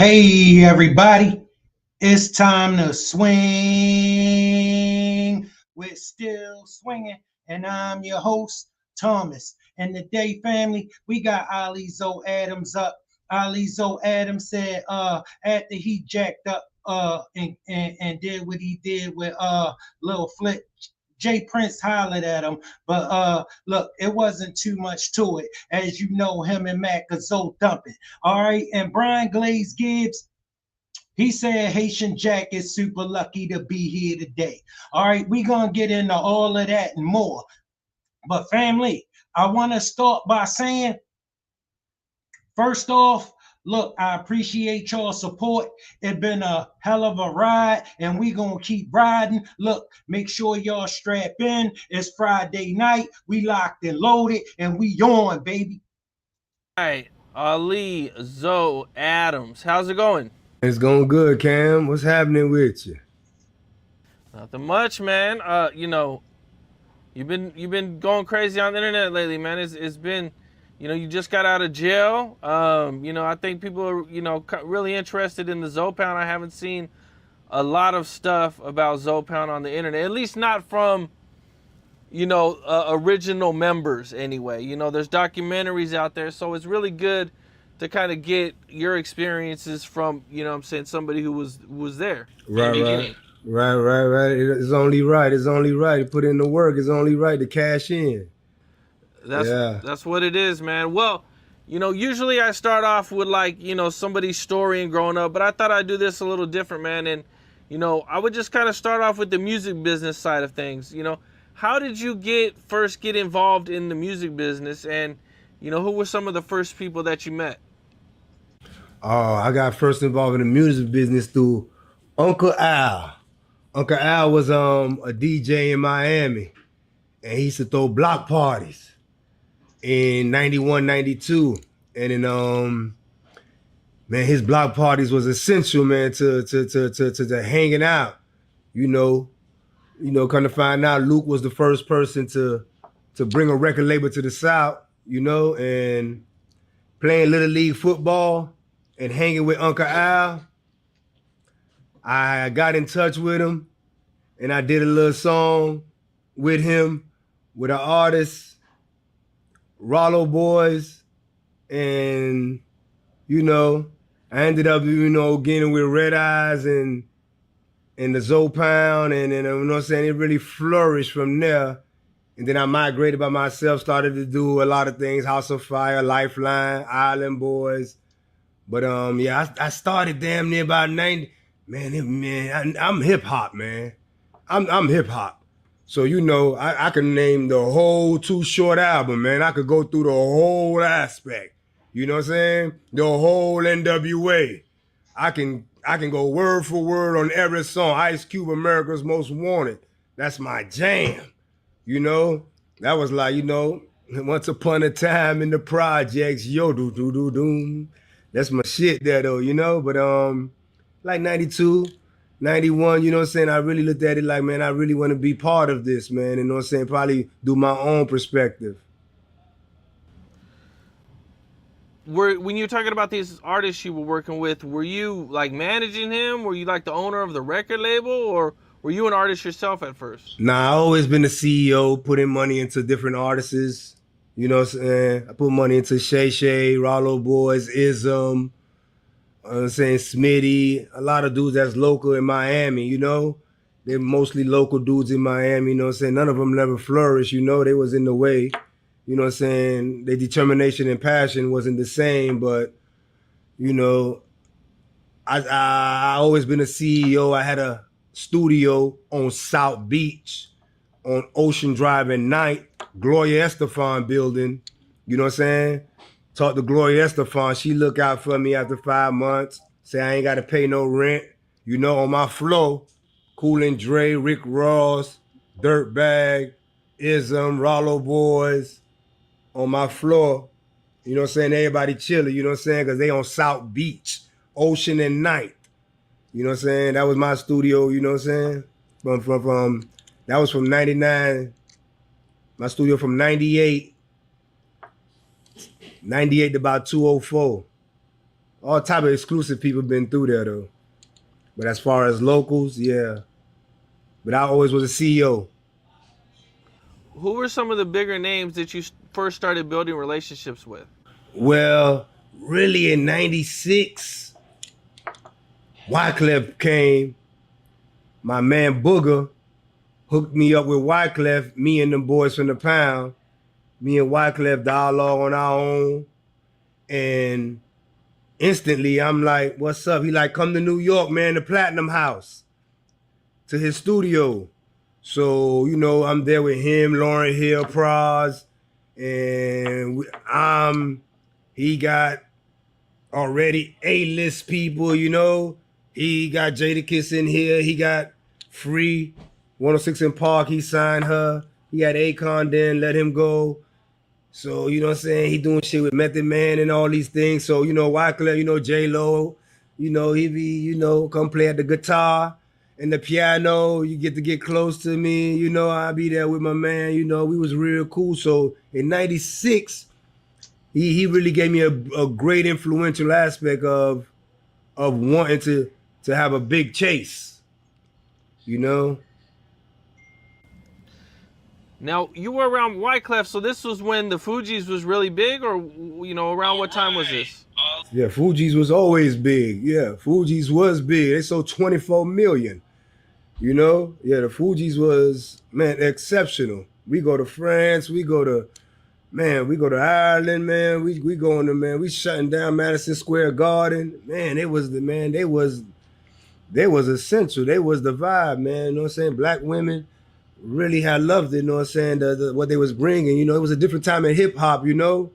Hey everybody, it's time to swing. We're still swinging, and I'm your host, Thomas. And today, family, we got Zoe Adams up. Zoe Adams said, after he jacked up and did what he did with Lil Flip, Jay Prince hollered at him, but look, it wasn't too much to it. As you know, him and MacaZoe dumping. All right, and Brian Glaze Gibbs, he said Hatian Jack is super lucky to be here today. All right, we're going to get into all of that and more. But family, I want to start by saying, first off, look, I appreciate y'all support. It's been a hell of a ride, and we going to keep riding. Look, make sure y'all strap in. It's Friday night. We locked and loaded, and we on, baby. All right, Ali Zoe Adams, how's it going? It's going good, Cam. What's happening with you? Nothing much, man. You've been going crazy on the internet lately, man. It's been, you just got out of jail. I think people are, really interested in the Zoe Pound. I haven't seen a lot of stuff about Zoe Pound on the internet, at least not from, original members anyway. There's documentaries out there, so it's really good to kind of get your experiences from, I'm saying, somebody who was there in the Right, right. beginning. Right. It's only right. It's only right to put in the work. It's only right to cash in. That's Yeah. that's what it is, man. Well, usually I start off with like, somebody's story and growing up, but I thought I'd do this a little different, man. And, I would just kind of start off with the music business side of things. How did you first get involved in the music business, and, who were some of the first people that you met? Oh, I got first involved in the music business through Uncle Al. Uncle Al was a DJ in Miami, and he used to throw block parties in 91, 92. And then man, his block parties was essential, man, to hanging out. You know, come to find out, Luke was the first person to bring a record label to the South. And playing Little League football and hanging with Uncle Al. I got in touch with him, and I did a little song with him with an artist, Rollo Boys, and I ended up getting with Red Eyes and the Zoe Pound, and then what I'm saying, it really flourished from there. And then I migrated by myself, started to do a lot of things: House of Fire, Lifeline, Island Boys. But yeah, I started damn near about 90. Man, I'm hip hop, man. I'm hip hop. So I can name the whole Too Short album, man. I could go through the whole aspect. You know what I'm saying? The whole NWA. I can go word for word on every song. Ice Cube, America's Most Wanted. That's my jam. That was like, once upon a time in the projects, yo, do do do do. That's my shit there though, But like 92, 91, what I'm saying? I really looked at it like, man, I really want to be part of this, man. You know what I'm saying? Probably do my own perspective. When you were talking about these artists you were working with, were you like managing him? Were you like the owner of the record label, or were you an artist yourself at first? Nah, I always been the CEO, putting money into different artists. You know what I'm saying? I put money into Shay Shay, Rollo Boys, Ism, I'm saying Smitty, a lot of dudes that's local in Miami, They're mostly local dudes in Miami, what I'm saying? None of them never flourished, They was in the way, what I'm saying? Their determination and passion wasn't the same, but, I always been a CEO. I had a studio on South Beach, on Ocean Drive at night, Gloria Estefan building, you know what I'm saying? Talked to Gloria Estefan. She look out for me after 5 months. Say I ain't got to pay no rent. On my floor, Cool and Dre, Rick Ross, Dirtbag, Ism, Rollo Boys on my floor. You know what I'm saying? Everybody chilling, you know what I'm saying? Because they on South Beach, Ocean and Night. You know what I'm saying? That was my studio, you know what I'm saying? From that was from 99. My studio from 98 to about 204. all type of exclusive people been through there though. But as far as locals, yeah. But I always was a CEO. Who were some of the bigger names that you first started building relationships with? Well, really in '96, Wyclef came. My man Booger hooked me up with Wyclef, me and them boys from the Pound. Me and Wyclef dialogue on our own. And instantly I'm like, what's up? He like, come to New York, man, the Platinum House, to his studio. So, you know, I'm there with him, Lauren Hill, Praz, and he got already A-list people, you know. He got Jadakiss in here. He got Free, 106 in Park. He signed her. He had Akon then, let him go. So, you know what I'm saying? He doing shit with Method Man and all these things. So, you know, Wyclef, you know, J-Lo, you know, he be, you know, come play at the guitar and the piano. You get to get close to me. You know, I be there with my man. You know, we was real cool. So in '96, he really gave me a great influential aspect of wanting to have a big chase, you know? Now, you were around Wyclef, so this was when the Fugees was really big, or, you know, around what time was this? Yeah, Fugees was always big. Yeah, Fugees was big. They sold 24 million, you know? Yeah, the Fugees was, man, exceptional. We go to France, we go to Ireland, man. We going to, man, we shutting down Madison Square Garden. Man, they was essential. They was the vibe, man. You know what I'm saying? Black women really had loved it, you know what I'm saying? What they was bringing, you know, it was a different time in hip hop, you know?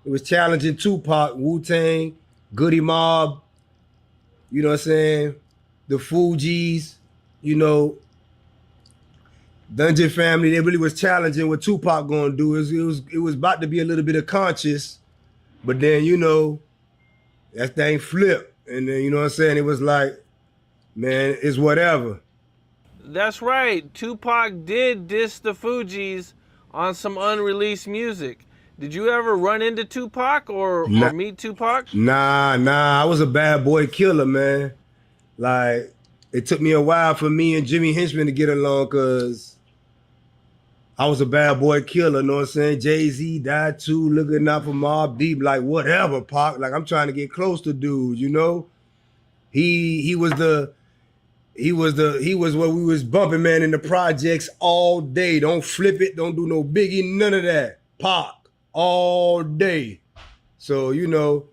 It was challenging Tupac, Wu-Tang, Goody Mob, you know what I'm saying? The Fugees, you know, Dungeon Family, they really was challenging what Tupac gonna do. It was about to be a little bit of conscious, but then, you know, that thing flipped. And then, you know what I'm saying? It was like, man, it's whatever. That's right. Tupac did diss the Fugees on some unreleased music. Did you ever run into Tupac or meet Tupac? Nah. I was a bad boy killer, man. Like, it took me a while for me and Jimmy Henchman to get along because I was a bad boy killer, you know what I'm saying? Jay-Z died too, looking out for Mobb Deep, like whatever, Pac. Like, I'm trying to get close to dudes, you know? He was what we was bumping, man, in the projects all day. Don't flip it, don't do no Biggie, none of that. Pac, all day. So, you know,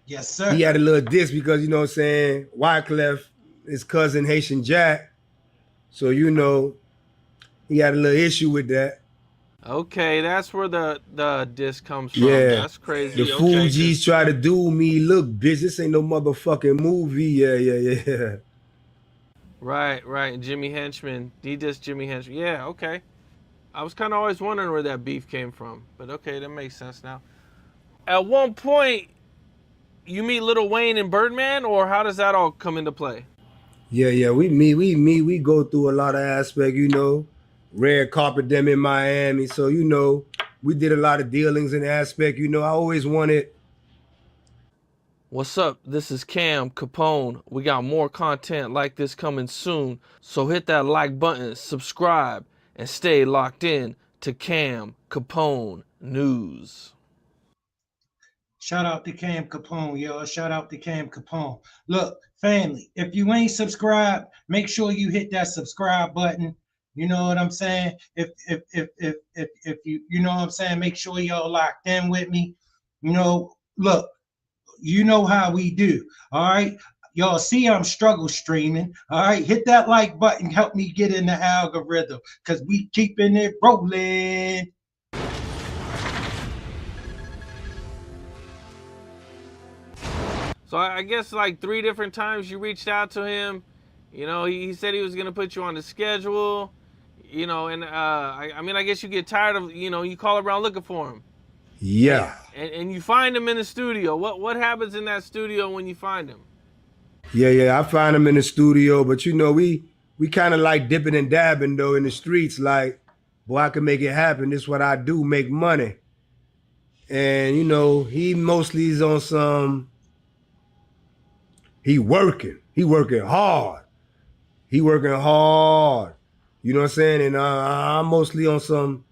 yes, sir. He had a little diss because, you know what I'm saying, Wyclef, his cousin Hatian Jack. So, you know, he had a little issue with that. Okay, that's where the diss comes from. Yeah. That's crazy. The Fugees try to do me, look, bitch, this ain't no motherfucking movie. Yeah. Right. And Jimmy Henchman, he dissed Jimmy Henchman. Yeah, okay. I was kind of always wondering where that beef came from, but okay, that makes sense now. At one point, you meet Lil Wayne and Birdman, or how does that all come into play? Yeah, we meet, we go through a lot of aspects, you know. Red carpet them in Miami, so, you know, we did a lot of dealings in the aspect, you know. I always wanted. What's up? This is Cam Capone. We got more content like this coming soon, so hit that like button, subscribe, and stay locked in to Cam Capone News. Shout out to Cam Capone, yo. Shout out to Cam Capone. Look, family, if you ain't subscribed, make sure you hit that subscribe button. You know what I'm saying? If you know what I'm saying, make sure y'all locked in with me. You know, look, you know how we do. All right. Y'all see I'm struggle streaming. All right. Hit that like button. Help me get in the algorithm because we keeping it rolling. So I guess like 3 different times you reached out to him. You know, he said he was going to put you on the schedule. You know, and I mean, I guess you get tired of, you know, you call around looking for him. Yeah. And you find him in the studio. What happens in that studio when you find him? Yeah, I find him in the studio, but you know, we kind of like dipping and dabbing though in the streets. Like, boy, I can make it happen. This is what I do, make money. And you know, he mostly is on some He working hard. He working hard. You know what I'm saying? And I'm mostly on some,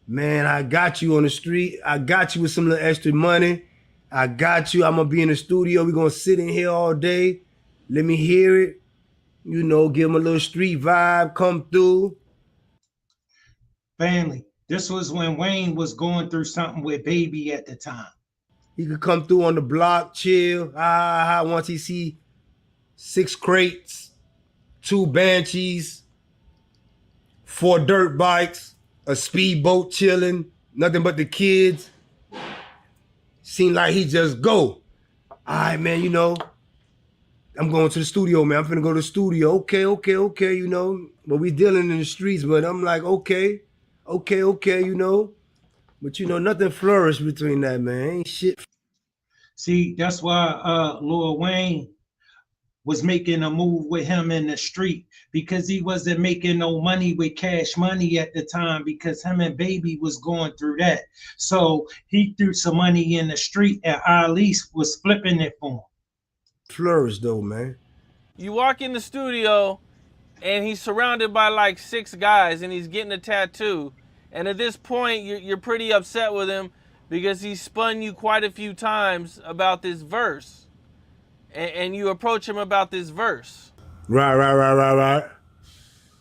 man, I got you on the street. I got you with some little extra money. I got you. I'm going to be in the studio. We're going to sit in here all day. Let me hear it. You know, give him a little street vibe, come through. Family, this was when Wayne was going through something with Baby at the time. He could come through on the block, chill. Once he see 6 crates, 2 Banshees, 4 dirt bikes, a speedboat chilling, nothing but the kids. Seemed like he just go. All right, man, you know, I'm going to the studio, man. I'm finna go to the studio. Okay, you know. But we dealing in the streets, but I'm like, okay, you know. But, you know, nothing flourished between that, man. Ain't shit. See, that's why Lil Wayne was making a move with him in the street, because he wasn't making no money with Cash Money at the time, because him and Baby was going through that. So he threw some money in the street, and Ali was flipping it for him. Flourish though, man. You walk in the studio and he's surrounded by like 6 guys and he's getting a tattoo. And at this point, you're pretty upset with him because he spun you quite a few times about this verse. And you approach him about this verse. Right.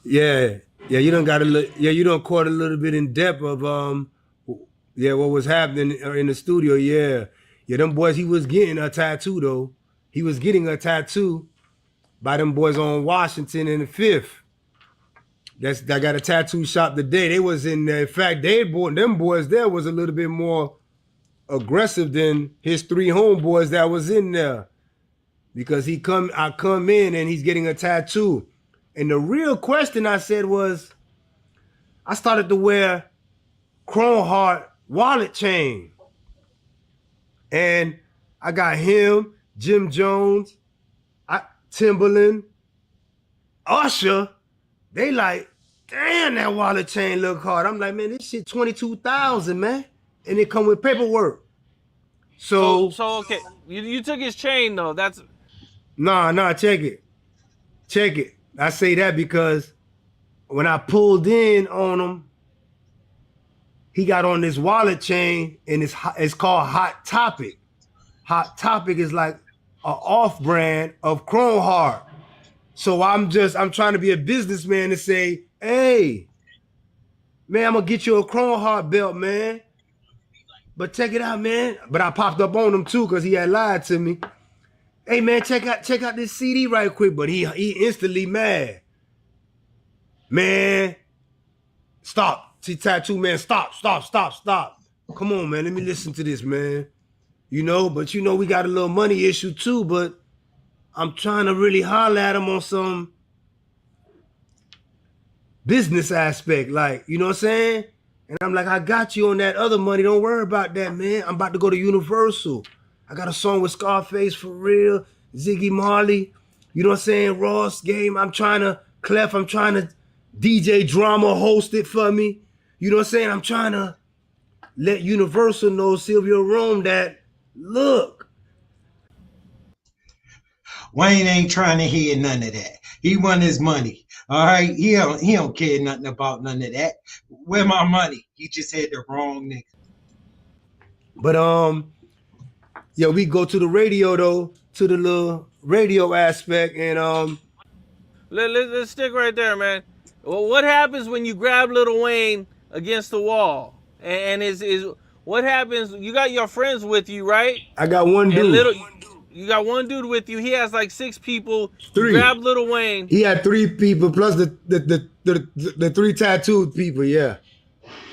Yeah, you done got a little, you done caught a little bit in depth of what was happening in the studio. Yeah, them boys, he was getting a tattoo though. He was getting a tattoo by them boys on Washington in the 5th. I got a tattoo shop today. They was in there. In fact, them boys there was a little bit more aggressive than his 3 homeboys that was in there. Because I come in and he's getting a tattoo. And the real question I said was, I started to wear Chrome Heart wallet chain. And I got him, Jim Jones, Timberland, Usher. They like, damn, that wallet chain look hard. I'm like, man, this shit $22,000, man. And it come with paperwork. So okay. You took his chain though. That's Nah, check it. I say that because when I pulled in on him, he got on this wallet chain and it's called Hot Topic. Hot Topic is like an off-brand of Chrome Heart. So I'm trying to be a businessman and say, hey, man, I'm gonna get you a Chrome Heart belt, man. But check it out, man. But I popped up on him too because he had lied to me. Hey man, check out this CD right quick. But he instantly mad. Man, stop. See, tattoo man, stop. Come on, man. Let me listen to this, man. You know, but you know we got a little money issue too, but I'm trying to really holler at him on some business aspect. Like, you know what I'm saying? And I'm like, I got you on that other money. Don't worry about that, man. I'm about to go to Universal. I got a song with Scarface for real, Ziggy Marley, you know what I'm saying, Ross Game. I'm trying to DJ Drama host it for me. You know what I'm saying? I'm trying to let Universal know, Sylvia Rome, that, look. Wayne ain't trying to hear none of that. He want his money. All right? He don't care nothing about none of that. Where my money? He just had the wrong nigga. But yeah, we go to the radio though, to the little radio aspect, and let's stick right there, man. Well, what happens when you grab Lil Wayne against the wall? And is what happens? You got your friends with you, right? I got one dude. You got one dude with you. He has like 6 people. 3. You grab Lil Wayne. He had 3 people plus the 3 tattooed people. Yeah.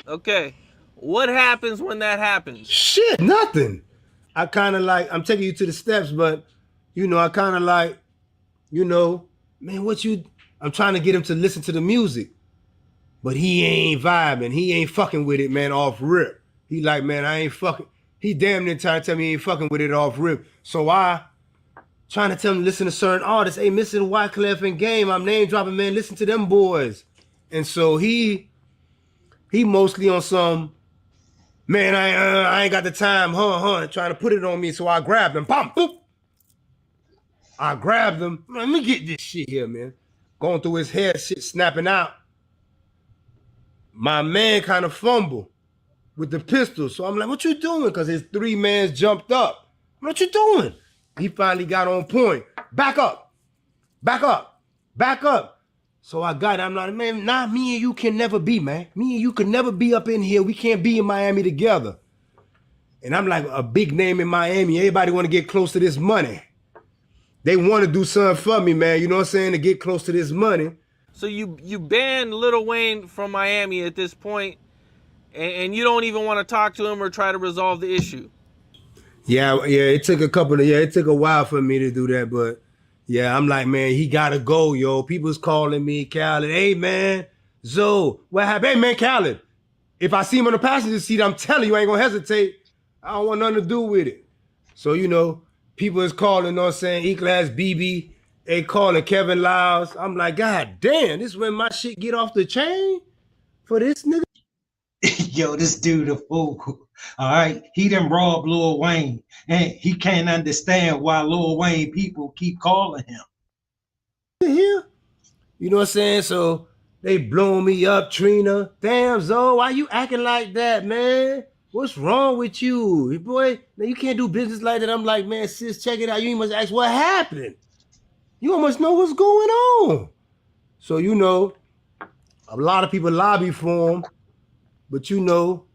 Okay. What happens when that happens? Shit, nothing. I kind of like, I'm taking you to the steps, but, you know, I kind of like, you know, man, I'm trying to get him to listen to the music, but he ain't vibing. He ain't fucking with it, man, off rip. He like, man, I ain't fucking, he damn near trying to tell me he ain't fucking with it off rip. So I trying to tell him to listen to certain artists. Hey, missing Wyclef and Game, I'm name dropping, man, listen to them boys. And so he mostly on some, man, I ain't got the time, trying to put it on me. So I grabbed him, boom, boop. I grabbed him. Let me get this shit here, man. Going through his head, shit snapping out. My man kind of fumbled with the pistol. So I'm like, what you doing? Because his 3 men jumped up. What you doing? He finally got on point. Back up. Back up. Back up. So I got it. I'm like, man, nah, me and you can never be, man. Me and you can never be up in here. We can't be in Miami together. And I'm like a big name in Miami. Everybody want to get close to this money. They want to do something for me, man. You know what I'm saying? To get close to this money. So you banned Lil Wayne from Miami at this point, and you don't even want to talk to him or try to resolve the issue. Yeah, it took it took a while for me to do that, but yeah, I'm like, man, he gotta go, yo. People's calling me, Khaled. Hey, man, Zoe, what happened? Hey, man, Khaled, if I see him on the passenger seat, I'm telling you, I ain't gonna hesitate. I don't want nothing to do with it. So, you know, people is calling, you know what I'm saying? E-Class BB, they calling Kevin Lyles. I'm like, God damn, this is when my shit get off the chain for this nigga? Yo, this dude a fool. All right, he done robbed Lil Wayne, and he can't understand why Lil Wayne people keep calling him. Here, you know what I'm saying? So they blowing me up, Trina. Damn, Zoe, why you acting like that, man? What's wrong with you? Boy, man, you can't do business like that. I'm like, man, sis, check it out. You must ask what happened. You must know what's going on. So, you know, a lot of people lobby for him, but you know,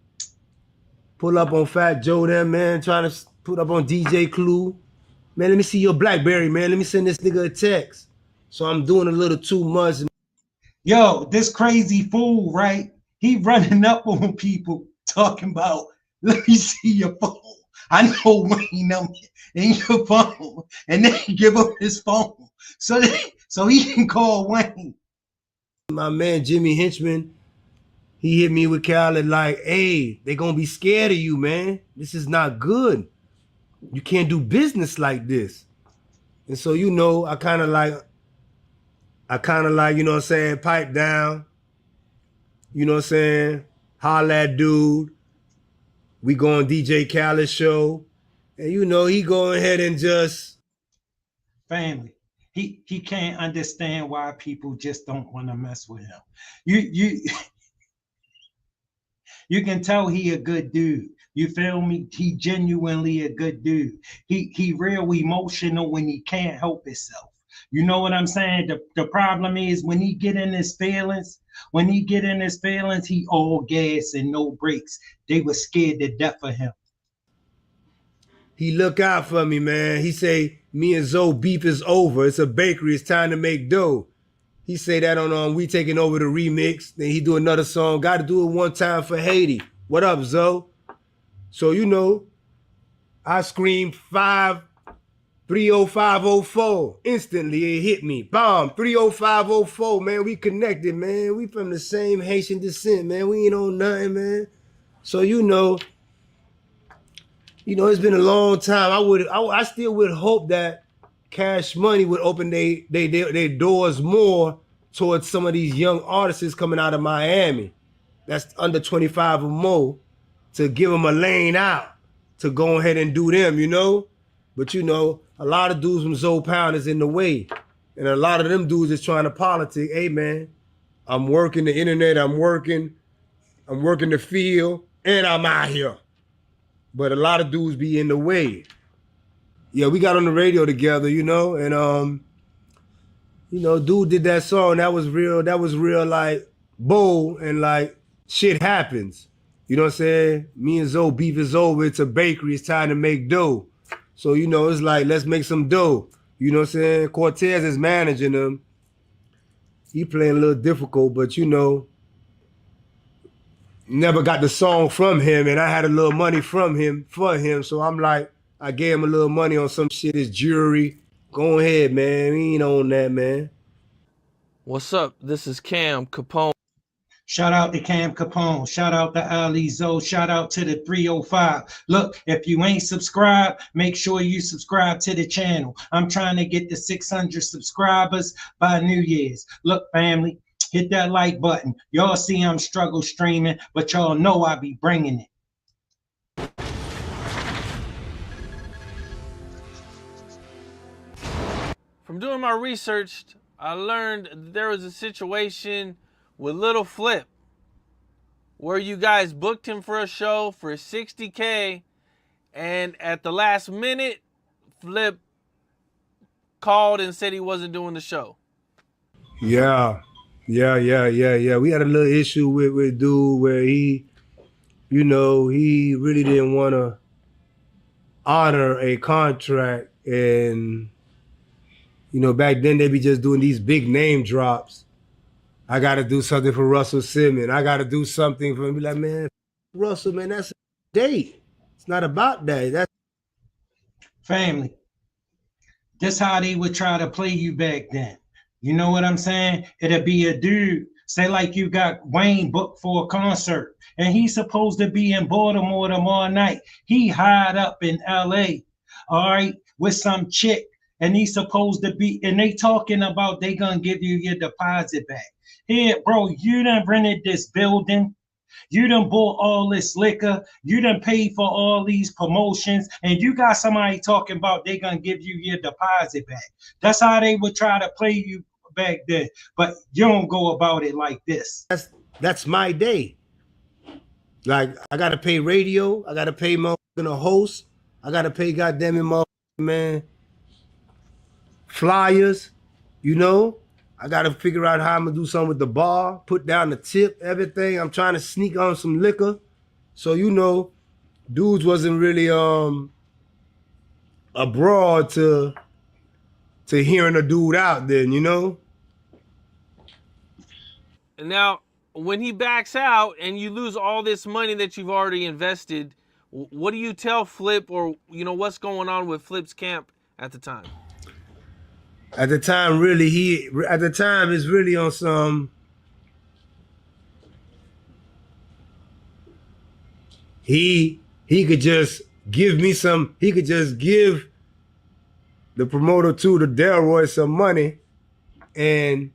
pull up on Fat Joe there, man, trying to put up on DJ Clue. Man, let me see your BlackBerry, man. Let me send this nigga a text. So I'm doing a little too much. Yo, this crazy fool, right? He running up on people talking about, let me see your phone. I know Wayne number in your phone. And then give up his phone so he can call Wayne. My man, Jimmy Henchman, he hit me with Khaled like, hey, they gonna be scared of you, man. This is not good. You can't do business like this. And so, you know, I kind of like, you know what I'm saying, pipe down. You know what I'm saying? Holla'd dude. We go on DJ Khaled's show. And you know, he go ahead and just. Family. He can't understand why people just don't want to mess with him. You can tell he a good dude. You feel me? He genuinely a good dude. He real emotional when he can't help himself. You know what I'm saying? The problem is when he get in his feelings, he all gas and no brakes. They were scared to death of him. He look out for me, man. He say, me and Zoe beef is over. It's a bakery. It's time to make dough. He say that on We Taking Over the remix. Then he do another song. Got to do it one time for Haiti. What up, Zoe? So, you know, I screamed 30504. Instantly, it hit me. Bomb, 30504, man. We connected, man. We from the same Haitian descent, man. We ain't on nothing, man. So, you know, it's been a long time. I still would hope that Cash Money would open their doors more towards some of these young artists coming out of Miami that's under 25 or more, to give them a lane out to go ahead and do them, you know? But, you know, a lot of dudes from Zoe Pound is in the way. And a lot of them dudes is trying to politic. Hey, man, I'm working the internet. I'm working the field, and I'm out here. But a lot of dudes be in the way. Yeah, we got on the radio together, you know, and you know, dude did that song. That was real, like, bold, and like, shit happens. You know what I'm saying? Me and Zoe, beef is over. It's a bakery. It's time to make dough. So, you know, it's like, let's make some dough. You know what I'm saying? Cortez is managing them. He playing a little difficult, but, you know, never got the song from him, and I had a little money from him for him. So I'm like, I gave him a little money on some shit, his jewelry. Go ahead, man. We ain't on that, man. What's up? This is Cam Capone. Shout out to Cam Capone. Shout out to MacaZoe. Shout out to the 305. Look, if you ain't subscribed, make sure you subscribe to the channel. I'm trying to get to 600 subscribers by New Year's. Look, family, hit that like button. Y'all see I'm struggle streaming, but y'all know I be bringing it. From doing my research, I learned there was a situation with Little Flip where you guys booked him for a show for $60K, and at the last minute, Flip called and said he wasn't doing the show. Yeah. We had a little issue with dude where he, you know, he really didn't want to honor a contract. And, you know, back then they be just doing these big name drops. I got to do something for Russell Simmons. I got to do something for him. Be like, man, Russell, man, that's a date. It's not about that. That's Family. This how they would try to play you back then. You know what I'm saying? It'll be a dude, say like you got Wayne booked for a concert, and he's supposed to be in Baltimore tomorrow night. He hired up in LA, all right, with some chick, and he's supposed to be, and they talking about they gonna give you your deposit back. Here, bro, you done rented this building. You done bought all this liquor. You done paid for all these promotions, and you got somebody talking about they gonna give you your deposit back. That's how they would try to play you back then. But you don't go about it like this. that's my day. Like, I gotta pay radio. I gotta pay motherfucking host. I gotta pay goddamn it, motherfucking man, flyers. You know, I gotta figure out how I'm gonna do something with the bar, put down the tip, everything. I'm trying to sneak on some liquor. So, you know, dudes wasn't really abroad to hearing a dude out then, you know? And now, when he backs out and you lose all this money that you've already invested, what do you tell Flip, or, you know, what's going on with Flip's camp at the time? At the time, really, it's really on some, he could just give me some, he could just give the promoter to the Delroy some money, and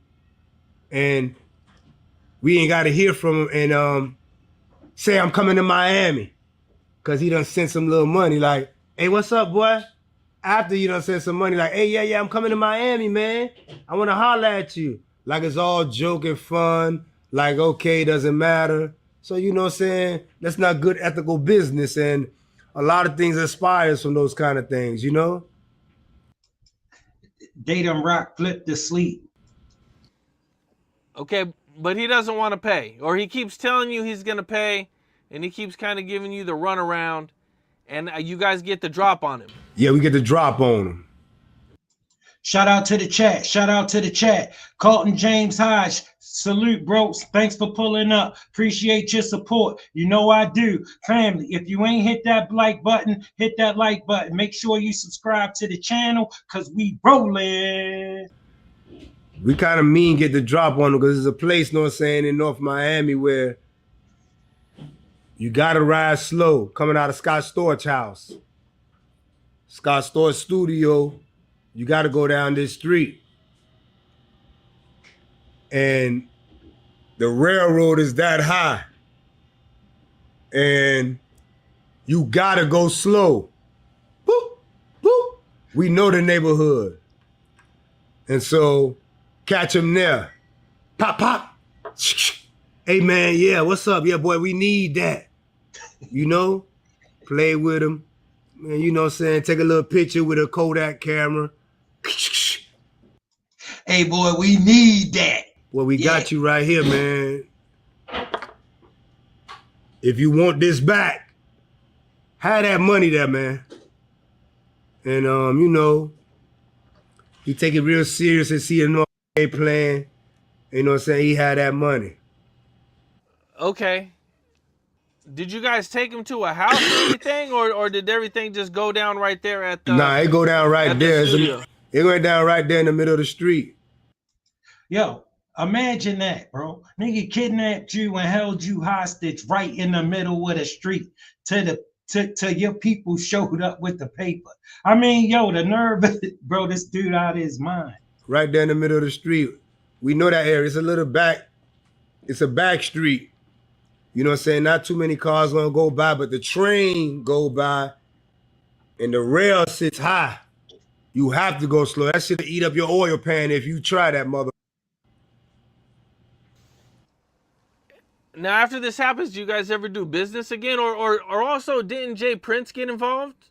we ain't got to hear from him and say I'm coming to Miami, because he done sent some little money like, hey, what's up, boy? After you done sent some money like, hey, yeah, I'm coming to Miami, man. I want to holler at you. Like it's all joke and fun. Like, okay, doesn't matter. So, you know what I'm saying? That's not good ethical business. And a lot of things aspires from those kind of things, you know? They done rock Flip to sleep. Okay, but he doesn't want to pay, or he keeps telling you he's going to pay, and he keeps kind of giving you the runaround, and you guys get the drop on him. Yeah, we get the drop on him. Shout out to the chat. Shout out to the chat. Carlton James Hodge, salute, bro. Thanks for pulling up. Appreciate your support. You know I do. Family, if you ain't hit that like button, hit that like button. Make sure you subscribe to the channel, because we rolling. We kind of mean get the drop on him, because there's a place, you know what I'm saying, in North Miami where you got to ride slow coming out of Scott Storch house. Scott Storch studio, you got to go down this street. And the railroad is that high. And you got to go slow. Boop, boop. We know the neighborhood. And so catch him there. Pop, pop. Hey, man, yeah, what's up? Yeah, boy, we need that. You know, play with him. Man, you know what I'm saying? Take a little picture with a Kodak camera. Hey, boy, we need that. Well, we got you right here, man. If you want this back, have that money there, man. And, you know, he take it real serious and see a North plan. You know what I'm saying? He had that money. Okay. Did you guys take him to a house or anything, or did everything just go down right there at the? Nah, it go down right there. It went down right there in the middle of the street. Yo, imagine that, bro. Nigga kidnapped you and held you hostage right in the middle of the street till your people showed up with the paper. I mean, yo, the nerve, bro, this dude out of his mind. Right there in the middle of the street. We know that area. It's a little back. It's a back street. You know what I'm saying? Not too many cars gonna go by, but the train go by and the rail sits high. You have to go slow. That shit'll eat up your oil pan if you try that mother. Now, after this happens, do you guys ever do business again? Or also, didn't Jay Prince get involved?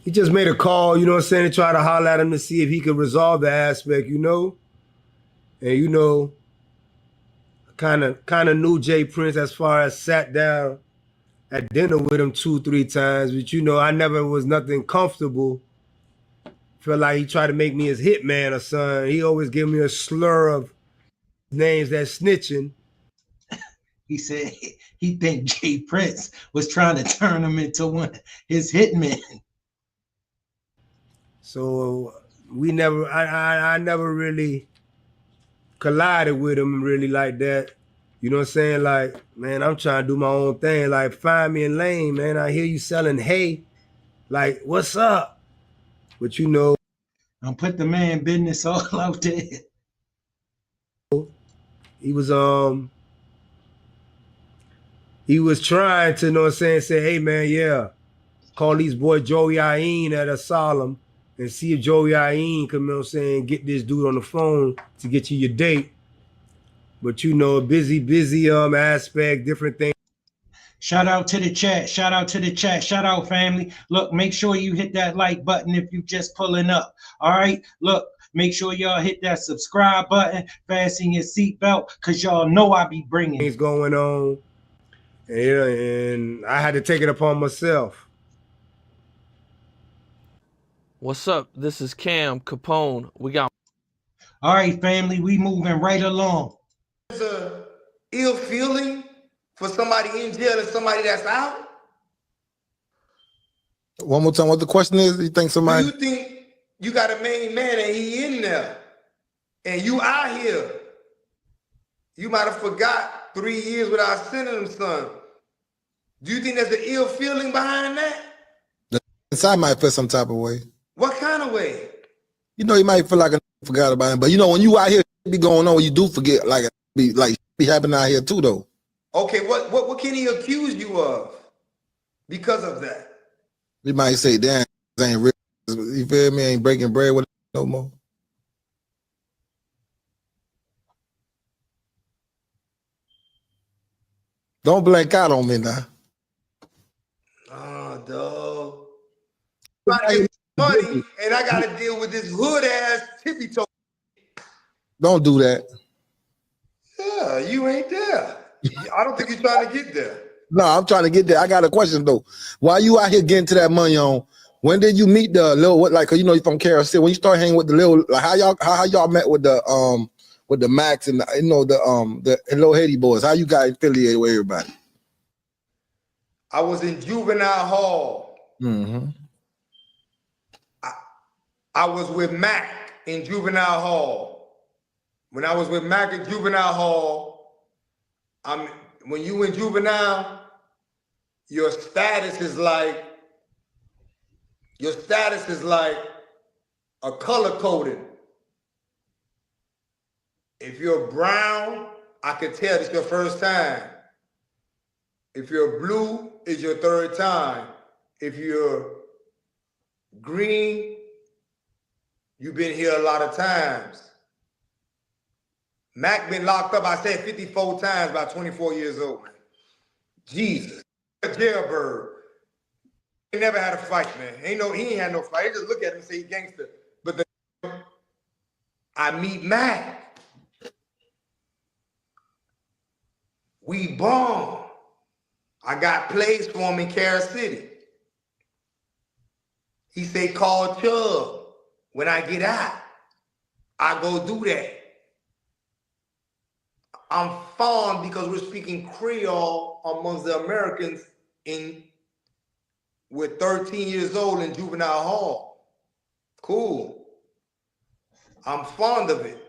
He just made a call, you know what I'm saying, to try to holler at him to see if he could resolve the aspect, you know? And, you know, kind of knew Jay Prince as far as sat down at dinner with him 2-3 times. But, you know, I never was nothing comfortable. Felt like he tried to make me his hitman or something. He always give me a slur of names that snitching. He said he think Jay Prince was trying to turn him into one of his hitmen. So I never really collided with him really like that. You know what I'm saying? Like, man, I'm trying to do my own thing. Like, find me in lane, man. I hear you selling hay. Like, what's up? But you know, I'm put the man business all out there. he was trying to, you know what I'm saying, say, hey man, yeah, call these boy Joey Ayin at Asylum and see if Joey Ayin can, you know what I'm saying, get this dude on the phone to get you your date. But you know, busy aspect, different things. Shout out to the chat. Shout out to the chat. Shout out, family. Look, make sure you hit that like button if you just pulling up. All right. Look, make sure y'all hit that subscribe button. Fasten your seatbelt, because y'all know I be bringing things going on. And I had to take it upon myself. What's up? This is Cam Capone. We got. All right, family. We moving right along. There's a ill feeling for somebody in jail and somebody that's out? One more time, what the question is? You think somebody? Do you think you got a main man and he in there and you out here? You might have forgot 3 years without sending him son. Do you think there's an ill feeling behind that? Inside might feel some type of way. What kind of way? You know, you might feel like I forgot about him, but you know, when you out here, it be going on, you do forget, like be happening out here too, though. Okay, what can he accuse you of because of that? You might say, damn, this ain't real. You feel me? Ain't breaking bread with no more. Don't blank out on me now. Oh, dog. Trying to get money, and I got to deal with this hood ass tippy toe. Don't do that. Yeah, you ain't there. I don't think you're trying to get there. No, I'm trying to get there. I got a question though. Why you out here getting to that money on? When did you meet the Lil, what, like, cause you know you from Carol? When you start hanging with the Lil, like how y'all met with the Max and the, you know the Lil Haiti boys? How you got affiliated with everybody? I was in juvenile hall. Mm-hmm. I was with Mac in juvenile hall. When I was with Mac in juvenile hall, when you in juvenile, your status is like a color coding. If you're brown, I can tell it's your first time. If you're blue, it's your third time. If you're green, you've been here a lot of times. Mac been locked up, I said 54 times by 24 years old. Jesus. A jailbird. He never had a fight, man. He ain't had no fight. He just look at him and say he gangster. But I meet Mac. We bomb. I got plays for him in Carol City. He say, call Chubb. When I get out, I go do that. I'm fond because we're speaking Creole amongst the Americans with 13 years old in juvenile hall. Cool. I'm fond of it.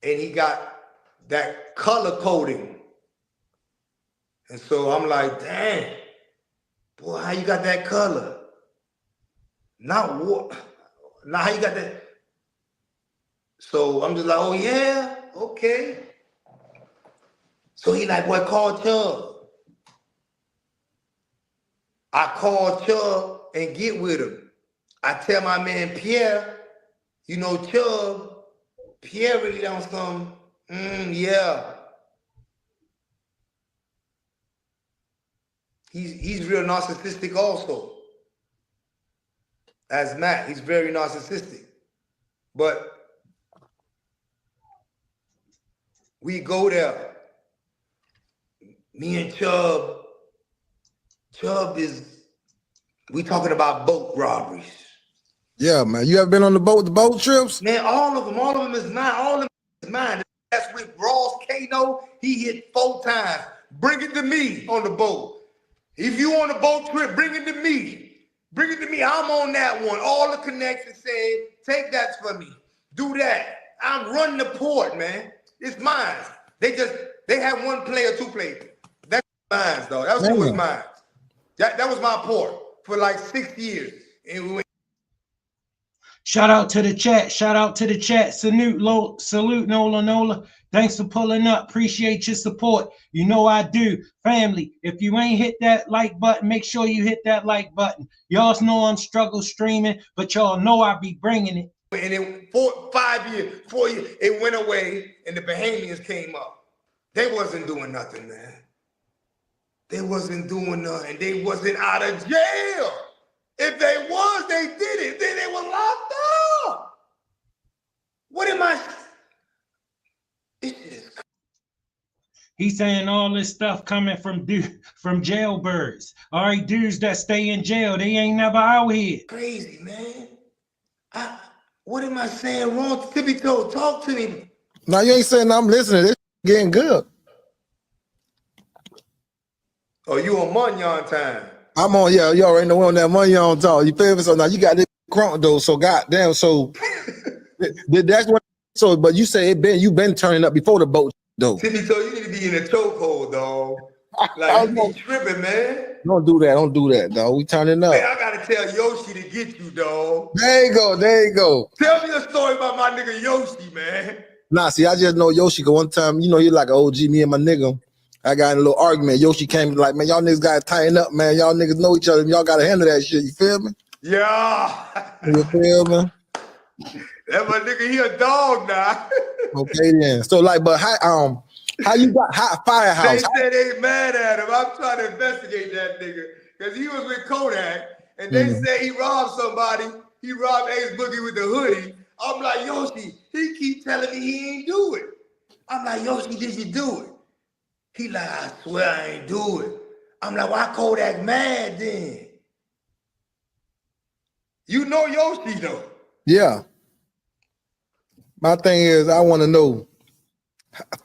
And he got that color coding. And so I'm like, damn, boy, how you got that color? Not what? Now how you got that? So I'm just like, oh yeah, okay. So he like, boy, call Chubb. I called Chubb and get with him. I tell my man Pierre, you know Chubb, Pierre really on some, yeah. He's real narcissistic also. As Matt, he's very narcissistic. But we go there. Me and Chubb is, we talking about boat robberies. Yeah, man. You ever been on the boat trips? Man, all of them is mine. All of them is mine. That's with Ross Kano. He hit 4 times. Bring it to me on the boat. If you on a boat trip, bring it to me. Bring it to me. I'm on that one. All the connections said, take that for me. Do that. I'm running the port, man. It's mine. They have 1 player, 2 players. That's mine, though. That was mine. That was my port for like 6 years. And we went. Shout out to the chat. Shout out to the chat. Salute Nola. Thanks for pulling up. Appreciate your support. You know I do. Family, if you ain't hit that like button, make sure you hit that like button. Y'all know I'm struggle streaming, but y'all know I be bringing it. And in 4 years, it went away and the Bahamians came up. They wasn't doing nothing, man. They wasn't doing nothing. They wasn't out of jail. If they was, they did it. Then they were locked up. What am I? He's saying all this stuff coming from jailbirds. All right, dudes that stay in jail, they ain't never out here. Crazy, man. What am I saying wrong? Tippy Toe, talk to me. No, you ain't saying I'm listening. This getting good. Oh, you on Munyon time? I'm on, yeah, you already know we're on that Munyon talk. You feel me? So now you got this crunk though. So goddamn, so that's what. So, but you say you been turning up before the boat though. Tippy Toe, you need to be in a chokehold, dog. Like you be tripping, man. Don't do that, dog. We turning up. Man, I gotta tell Yoshi to get you, dog. There you go. Tell me a story about my nigga Yoshi, man. Nah, see, I just know Yoshi. Cause one time, you know, you're like an OG. Me and my nigga, I got in a little argument. Yoshi came like, man, y'all niggas gotta tighten up, man. Y'all niggas know each other. Y'all gotta handle that shit. You feel me? Yeah. You feel me? That my nigga, he a dog now. Okay then. So like, but how you got hot firehouse? They said they mad at him. I'm trying to investigate that nigga because he was with Kodak, and they say he robbed somebody. He robbed Ace Boogie with the hoodie. I'm like, Yoshi, he keep telling me he ain't do it. I'm like, Yoshi, did you do it? He like, I swear I ain't do it. I'm like, why Kodak mad then? You know Yoshi though. Yeah. My thing is, I want to know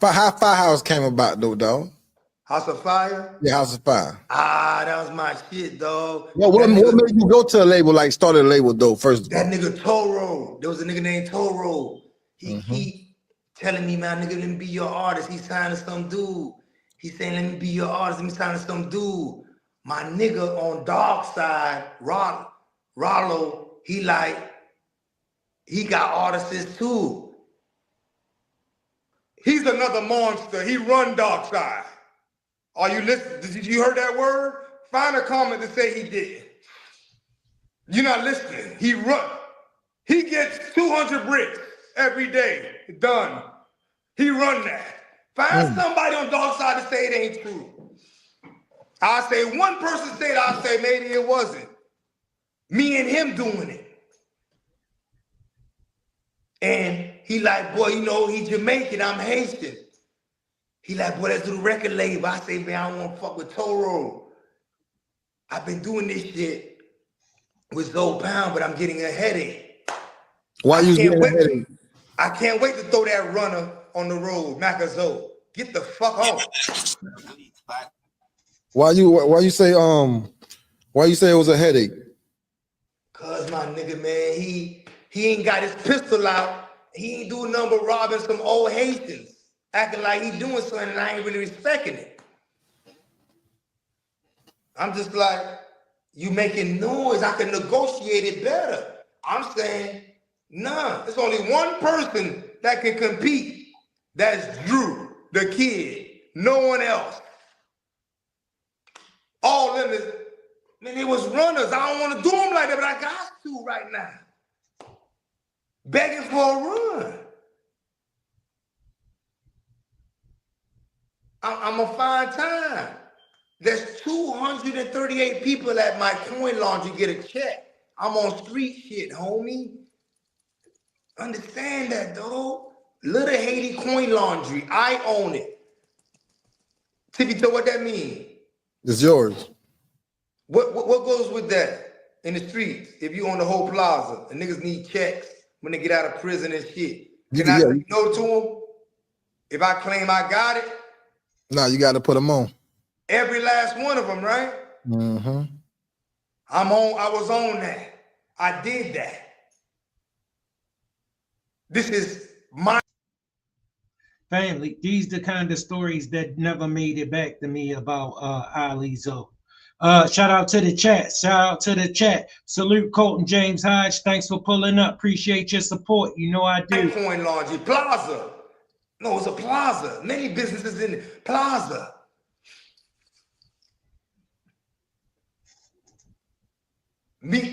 how Firehouse came about though, dog. House of Fire? Yeah, House of Fire. Ah, that was my shit, dog. What made you go to a label, like started a label though, first of all? That nigga Toro. There was a nigga named Toro. He keep telling me, man, nigga, let me be your artist. He signed to some dude. He saying, let me be your artist. Let me sign to some dude. My nigga on Dark Side, Rollo, he got artists too. He's another monster. He run Dark Side. Are you listening? Did you heard that word? Find a comment to say he did. You're not listening. He run. He gets 200 bricks every day. Done. He run that. Find somebody on Dark Side to say it ain't true. I say one person said, I say maybe it wasn't. Me and him doing it. And he like, boy, you know, he Jamaican, I'm Haitian. He like, boy, let's do the record label. I say, man, I don't want to fuck with Toro. I've been doing this shit with Zoe Pound, but I'm getting a headache. Why you getting a headache? I can't wait to throw that runner on the road, MacaZoe. Get the fuck on. Why you say it was a headache? Cause my nigga, man, he ain't got his pistol out. He ain't doing nothing but robbing some old Haitians, acting like he doing something and I ain't really respecting it. I'm just like, you making noise. I can negotiate it better. I'm saying, nah, there's only one person that can compete. That's Drew, the kid. No one else. All them is Man, they was runners. I don't want to do them like that, but I got to right now. Begging for a run. I'm going to find time. There's 238 people at my coin laundry get a check. I'm on street shit, homie. Understand that, though. Little Haiti Coin Laundry. I own it. Tippy toe, what that mean? It's yours. What goes with that in the streets? If you own the whole plaza and niggas need checks when they get out of prison and shit. Can I say no to them? If I claim I got it? No, you got to put them on. Every last one of them, right? Mm-hmm. I was on that. I did that. This is my family. These the kind of stories that never made it back to me about holla'd. Shout out to the chat. Shout out to the chat. Salute Colton James Hodge. Thanks for pulling up. Appreciate your support. You know I do. Coin Laundry Plaza. No, it's a plaza. Many businesses in the plaza. Me.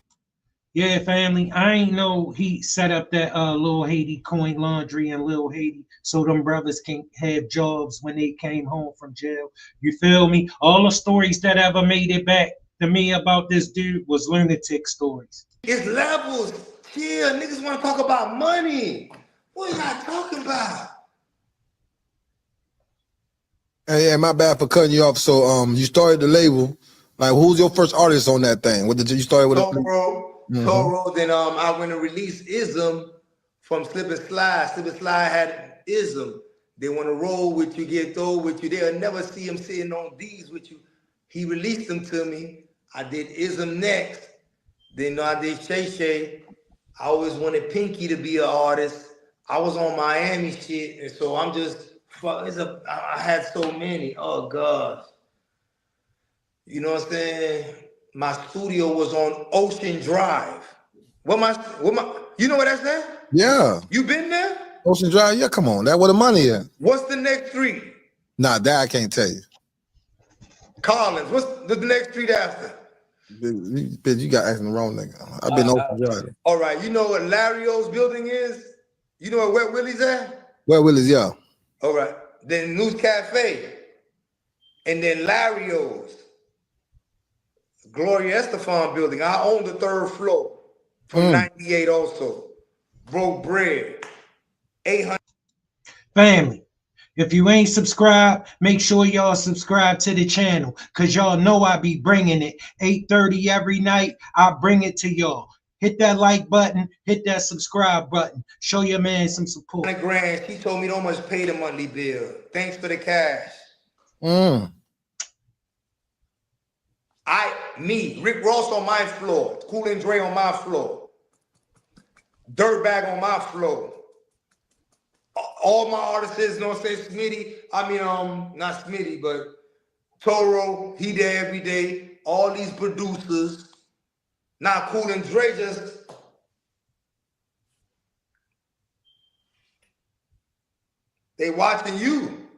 Yeah, family. I ain't know he set up that Lil Haiti Coin Laundry in Lil Haiti so them brothers can have jobs when they came home from jail. You feel me? All the stories that ever made it back to me about this dude was lunatic stories. It's levels. Chill. Niggas want to talk about money. What are y'all talking about? Hey, my bad for cutting you off. So you started the label. Like, who's your first artist on that thing? What did you start with? Toro, then I went and released Ism from Slip and Slide. Slip and Slide had Ism. They want to roll with you, get through with you. They'll never see him sitting on these with you. He released them to me. I did Ism next. Then I did Shay Shay. I always wanted Pinky to be an artist. I was on Miami shit, and so I'm just I had so many. Oh gosh. You know what I'm saying? My studio was on Ocean Drive. You know what that's at? Yeah. You been there? Ocean Drive, yeah, come on. That where the money at. What's the next street? Nah, that I can't tell you. Collins. What's the next street after? Bitch, you got asking the wrong nigga. I've been Ocean Drive. All right, you know what Larry O's building is? You know where Wet Willie's at? Wet Willie's, yeah. All right. Then News Cafe. And then Larry O's. Gloria Estefan building. I own the third floor from 98 also. Broke bread. 800. Family, if you ain't subscribed, make sure y'all subscribe to the channel because y'all know I be bringing it. 8:30 every night, I bring it to y'all. Hit that like button, hit that subscribe button. Show your man some support. $100,000. She told me don't much pay the monthly bill. Thanks for the cash. Rick Ross on my floor, Cool and Dre on my floor, Dirtbag on my floor. All my artists, you know what I'm saying, Smitty, not Smitty, but Toro, he there every day. All these producers. Now Cool and Dre they watching you.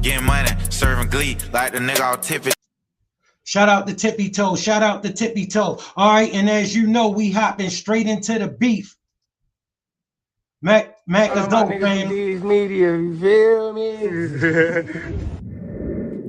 Getting money, serving glee, like the nigga all tippy. Shout out to Tippy Toe. Shout out to Tippy Toe. All right, and as you know, we hopping straight into the beef. MacaZoe fam. These media, you feel me?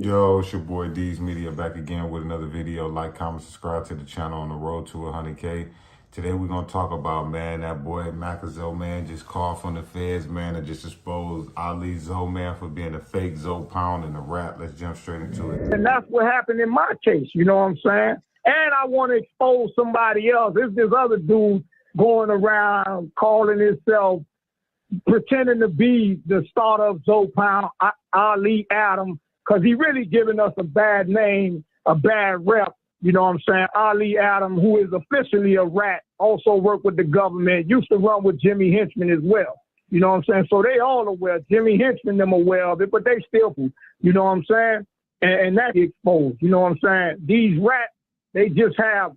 Yo, it's your boy D's Media back again with another video. Like, comment, subscribe to the channel on the road to 100K. Today we're gonna talk about, man, that boy MacaZoe, man, just called from the feds, man, and just exposed holla'd, man, for being a fake Zoe pound in the rap. Let's jump straight into it. And that's what happened in my case, you know what I'm saying? And I want to expose somebody else. There's this other dude going around calling himself, pretending to be the starter of Zoe Pound, Ali Adam, because he really giving us a bad name, a bad rep. You know what I'm saying? Ali Adam, who is officially a rat, also worked with the government, used to run with Jimmy Henchman as well. You know what I'm saying? So they all aware. Jimmy Henchman, them aware of it, but they still, you know what I'm saying? And that's exposed. You know what I'm saying? These rats, they just have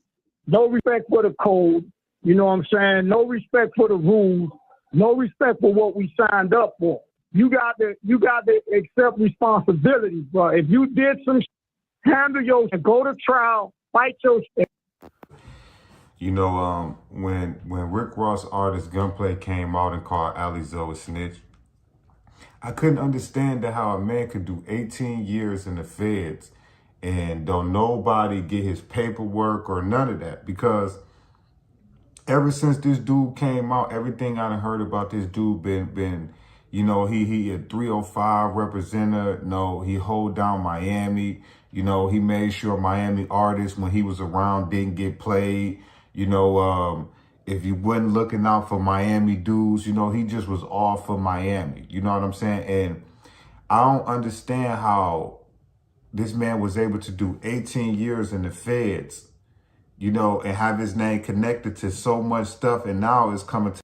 no respect for the code. You know what I'm saying? No respect for the rules. No respect for what we signed up for. You got to accept responsibility, bro. If you did some handle your and go to trial, fight your shit. You know, when Rick Ross artist Gunplay came out and called MacaZoe a snitch, I couldn't understand that how a man could do 18 years in the feds and don't nobody get his paperwork or none of that. Because ever since this dude came out, everything I done heard about this dude been, you know, he a 305 representative. No, he hold down Miami. You know, he made sure Miami artists, when he was around, didn't get played. You know, if you wasn't looking out for Miami dudes, you know, he just was all for Miami. You know what I'm saying? And I don't understand how this man was able to do 18 years in the feds, you know, and have his name connected to so much stuff. And now it's coming to.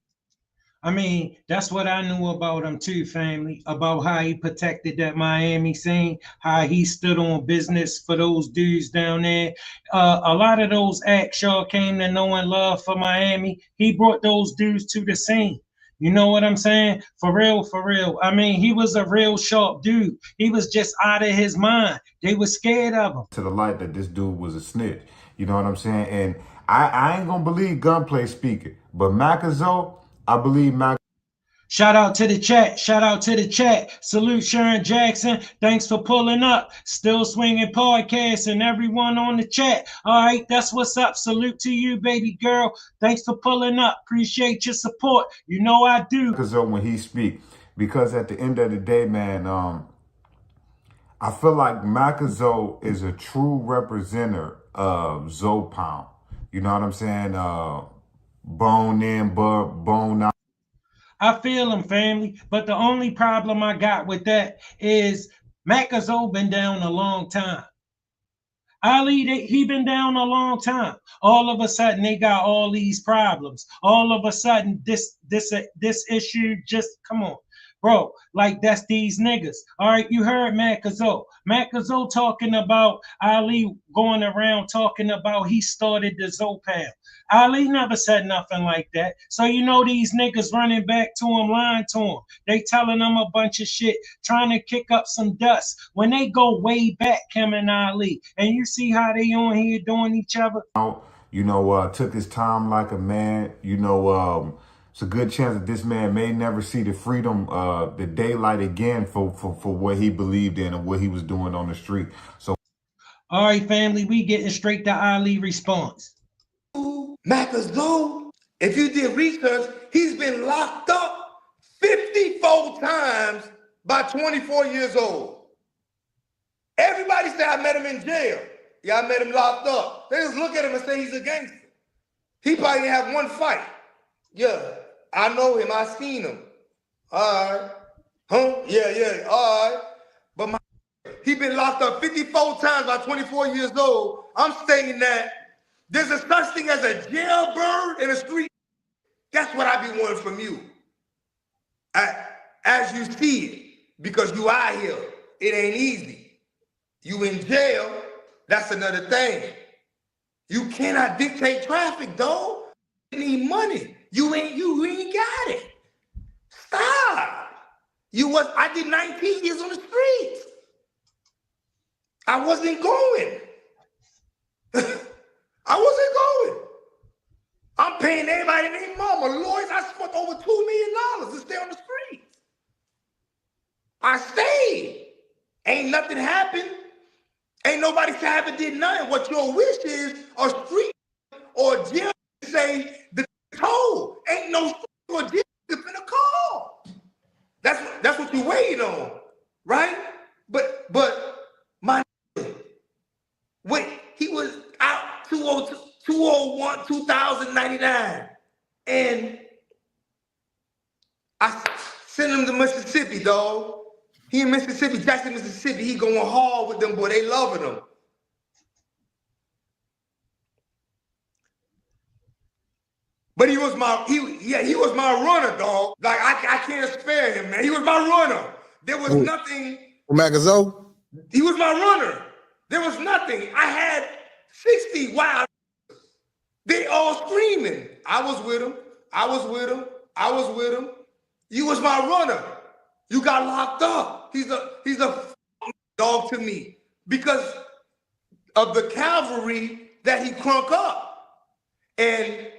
I mean, that's what I knew about him too, family, about how he protected that Miami scene, how he stood on business for those dudes down there. A lot of those acts y'all came to know and love for Miami. He brought those dudes to the scene. You know what I'm saying? For real, for real. I mean, he was a real sharp dude. He was just out of his mind. They were scared of him. To the light that this dude was a snitch. You know what I'm saying? And I ain't gonna believe Gunplay speaking, but MacaZoe, I believe Mac. Shout out to the chat. Shout out to the chat. Salute Sharon Jackson. Thanks for pulling up. Still Swinging Podcast and everyone on the chat. All right, that's what's up. Salute to you, baby girl. Thanks for pulling up. Appreciate your support. You know I do. MacaZoe when he speak, because at the end of the day, man, I feel like MacaZoe is a true representative of Zoe Pound. You know what I'm saying? Bone in, bone out. I feel him, family, but the only problem I got with that is MacaZoe been down a long time. Ali, he been down a long time. All of a sudden, they got all these problems. All of a sudden, this issue just, come on. Bro, like that's these niggas. All right, you heard MacaZoe. MacaZoe talking about Ali going around talking about he started the Zoe Pound. Ali never said nothing like that. So you know these niggas running back to him, lying to him. They telling him a bunch of shit, trying to kick up some dust. When they go way back, him and Ali, and you see how they on here doing each other. You know, took his time like a man. You know, it's a good chance that this man may never see the freedom, the daylight again for what he believed in and what he was doing on the street. So, all right, family, we getting straight to Ali response. MacaZoe, if you did research, he's been locked up 54 times by 24 years old. Everybody say I met him in jail. Yeah, I met him locked up. They just look at him and say he's a gangster. He probably didn't have one fight. Yeah, I know him. I seen him. All right. Huh? Yeah. All right. But he been locked up 54 times by 24 years old. I'm stating that there's a such thing as a jailbird in the street. That's what I be wanting from you. As you see it, because you out here, it ain't easy. You in jail, that's another thing. You cannot dictate traffic, dog. You need money. You ain't got it. Stop. I did 19 years on the streets. I wasn't going. I wasn't going. I'm paying everybody and their mama. Lawyers, I spent over $2 million to stay on the streets. I stayed. Ain't nothing happened. Ain't nobody say I haven't did nothing. What your wish is, a street or a jail say the toll. Ain't no street or jail finna call. That's what you waiting on, right? But my wait, he was out 201, 2099. And I sent him to Mississippi, dog. He in Mississippi, Jackson, Mississippi. He going hard with them, boy. They loving him. But he was my runner, dog. Like I can't spare him, man. He was my runner. There was nothing. MacaZoe? He was my runner. There was nothing. I had 60 wild. They all screaming. I was with him. I was with him. I was with him. You was my runner. You got locked up. He's a dog to me because of the cavalry that he crunk up. And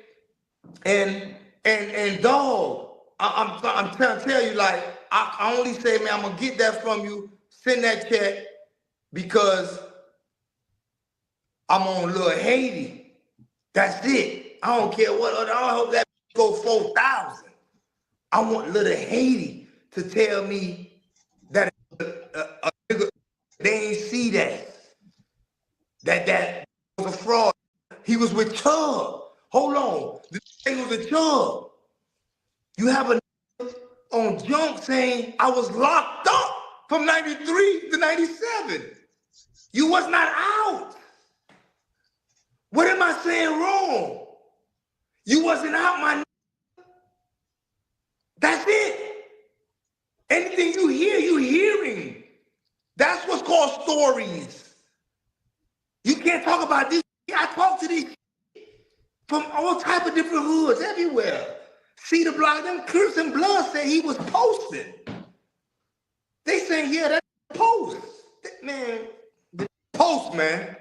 dog, I'm trying to tell you, like, I only say, man, I'm gonna get that from you. Send that check because I'm on Lil Haiti. That's it. I don't care what other. I hope that go 4,000. I want Lil Haiti to tell me that a nigga, they ain't see that. That was a fraud. He was with Chubb. Hold on. This thing was with Chubb. You have a on Junk saying I was locked up from 93 to 97. You was not out. What am I saying wrong? You wasn't out, my nigga. That's it. Anything you hear, you hearing. That's what's called stories. You can't talk about this. I talk to these from all type of different hoods everywhere. See the block, them Crips and Blood say he was posting. They saying, yeah, that's post. Man, the post, man.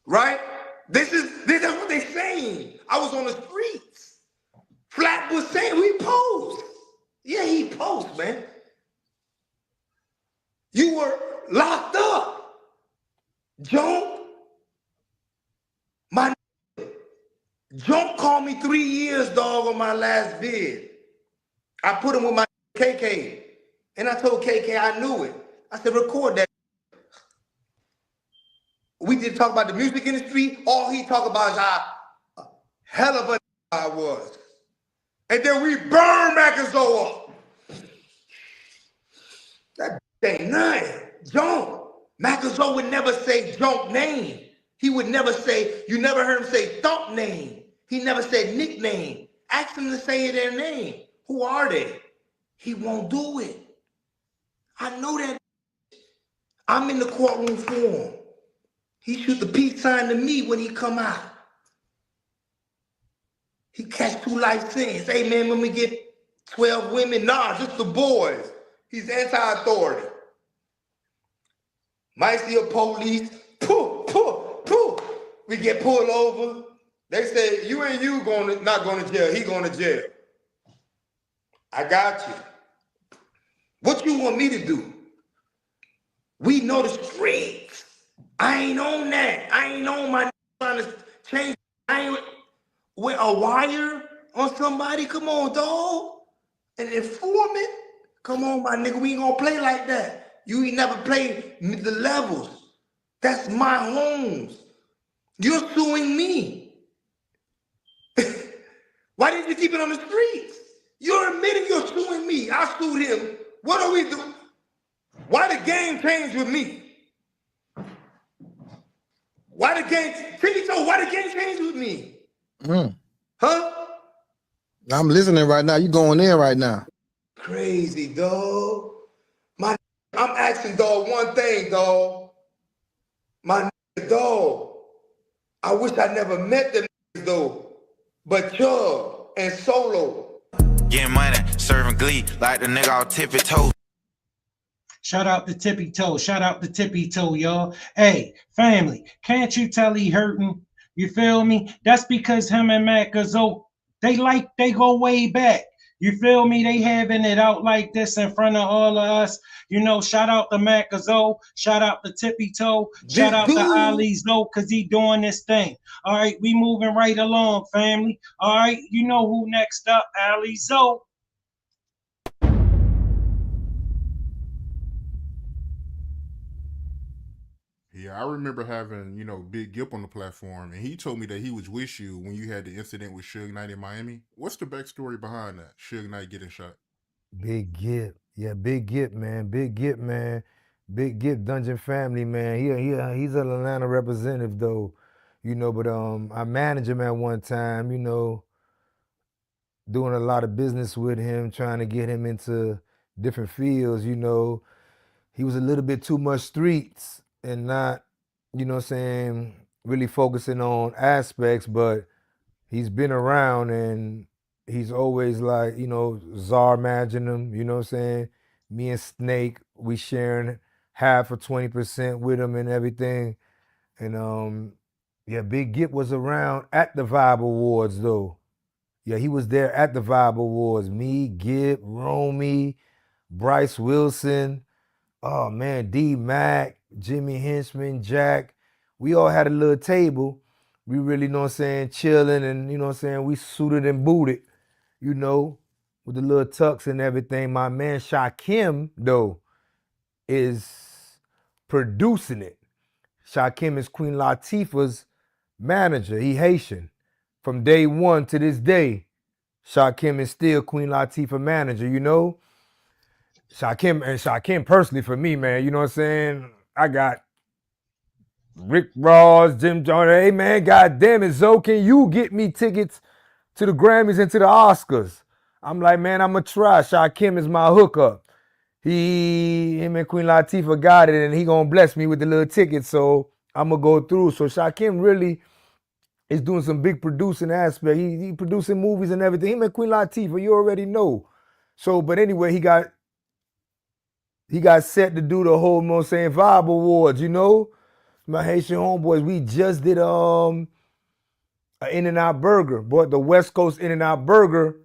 Right? This is what they saying. I was on the streets. Flatbush saying we post. Yeah, he post, man. You were locked up. Junk, my Junk called me 3 years, dog, on my last vid. I put him with my KK. And I told KK I knew it. I said, record that. We did talk about the music industry. All he talked about is how hell of a I was. And then we burned MacaZoe up. That ain't nothing. Junk. MacaZoe would never say Junk name. He would never say, you never heard him say Thump name. He never said nickname. Ask him to say their name. Who are they? He won't do it. I know that. I'm in the courtroom for him. He shoot the peace sign to me when he come out. He catch 2 life sentences. Hey man, when we get 12 women, nah, just the boys. He's anti-authority. Might see a police, poof, poof, poof. We get pulled over. They say, you ain't not going to jail. He going to jail. I got you. What you want me to do? We know the streets. I ain't on that. I ain't on my trying to change. I ain't with a wire on somebody. Come on, dog. An informant. Come on, my nigga. We ain't gonna play like that. You ain't never played the levels. That's my homes. You're suing me. Why didn't you keep it on the streets? You're admitting you're suing me. I sued him. What are we doing? Why the game change with me? Why the game change with me? Huh? I'm listening right now. You going in right now. Crazy, dog. I'm asking, dog, one thing, dog. My dog. I wish I never met them though. But Chubb and Solo. Getting money, serving glee like the nigga all tippy toe. Shout out to Tippy Toe. Shout out to Tippy Toe, y'all. Hey, family, can't you tell he hurting? You feel me? That's because him and MacaZoe, they go way back. You feel me? They having it out like this in front of all of us. You know, shout out to MacaZoe. Shout out to Tippy Toe. Shout out to Ali Zoe, because he doing this thing. All right, we moving right along, family. All right, you know who next up? Ali Zoe. Yeah, I remember having, Big Gip on the platform, and he told me that he was with you when you had the incident with Suge Knight in Miami. What's the backstory behind that? Suge Knight getting shot. Big Gip. Yeah, Big Gip, man. Big Gip, man. Big Gip Dungeon Family, man. He's an Atlanta representative, though. But I managed him at one time, doing a lot of business with him, trying to get him into different fields, He was a little bit too much streets and not, really focusing on aspects, but he's been around and he's always like, czar managing him, Me and Snake, we sharing half of 20% with him and everything. And Yeah, Big Gip was around at the Vibe Awards though. Yeah, he was there at the Vibe Awards. Me, Gip, Romy, Bryce Wilson, oh man, D Mac, Jimmy Henchman, Jack. We all had a little table. We really, you know what I'm saying, chilling and, you know what I'm saying, we suited and booted, you know, with the little tux and everything. My man Shakim, though, is producing it. Shakim is Queen Latifah's manager. He Haitian. From day one to this day, Shakim is still Queen Latifah manager, you know? Shakim personally for me, man, you know what I'm saying? I got Rick Ross, Jim Jones. Hey man, god damn it, Zoe, can you get me tickets to the Grammys and to the Oscars? I'm like, man, I'ma try. Shakim is my hookup. Him and Queen Latifah got it, and he gonna bless me with the little tickets, so I'ma go through. So Shakim really is doing some big producing aspect. He producing movies and everything. Him and Queen Latifah, you already know. So, but anyway, he got set to do the whole, you know what I'm saying, Vibe Awards, you know? My Haitian homeboys, we just did an In-N-Out Burger. Brought the West Coast In-N-Out Burger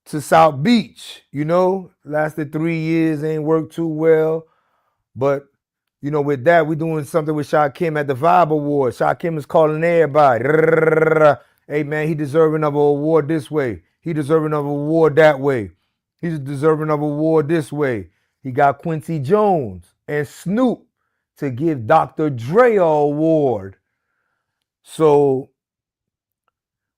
to South Beach, you know? Lasted 3 years, ain't worked too well. But, you know, with that, we doing something with Shakim at the Vibe Awards. Shakim is calling everybody. Hey, man, he deserving of an award this way. He deserving of an award that way. He's deserving of an award this way. He got Quincy Jones and Snoop to give Dr. Dre an award. So,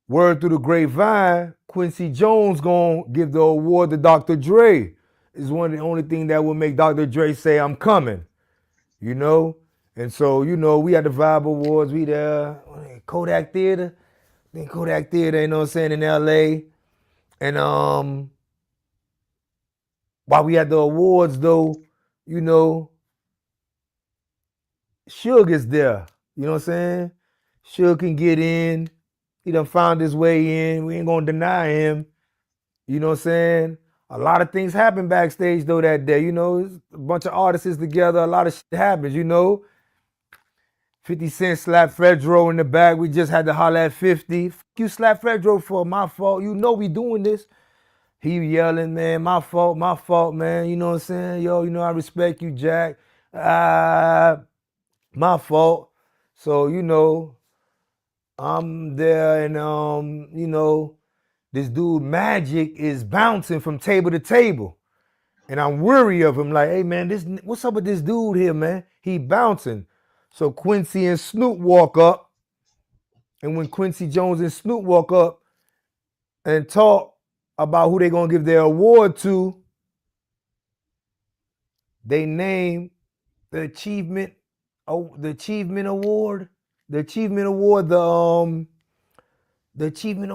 word through the grapevine, Quincy Jones gonna give the award to Dr. Dre. It's one of the only things that will make Dr. Dre say, I'm coming, you know? And so, you know, we had the Vibe Awards, we there, Kodak Theater, then Kodak Theater, you know what I'm saying, in LA. And while we had the awards though, you know, Suge is there, you know what I'm saying? Suge can get in. He done found his way in. We ain't gonna deny him. You know what I'm saying? A lot of things happened backstage though that day. You know, a bunch of artists together. A lot of shit happens, you know? 50 Cent slapped Fredro in the back. We just had to holler at 50. Fuck you slapped Fredro for, my fault. You know we doing this. He yelling, man, my fault, man. You know what I'm saying? Yo, you know I respect you, Jack. My fault. So, you know, I'm there and, you know, this dude Magic is bouncing from table to table. And I'm worried of him, like, hey man, what's up with this dude here, man? He bouncing. So Quincy and Snoop walk up. And when Quincy Jones and Snoop walk up and talk about who they gonna give their award to, they name the Achievement Award, the Achievement Award, the Achievement Award.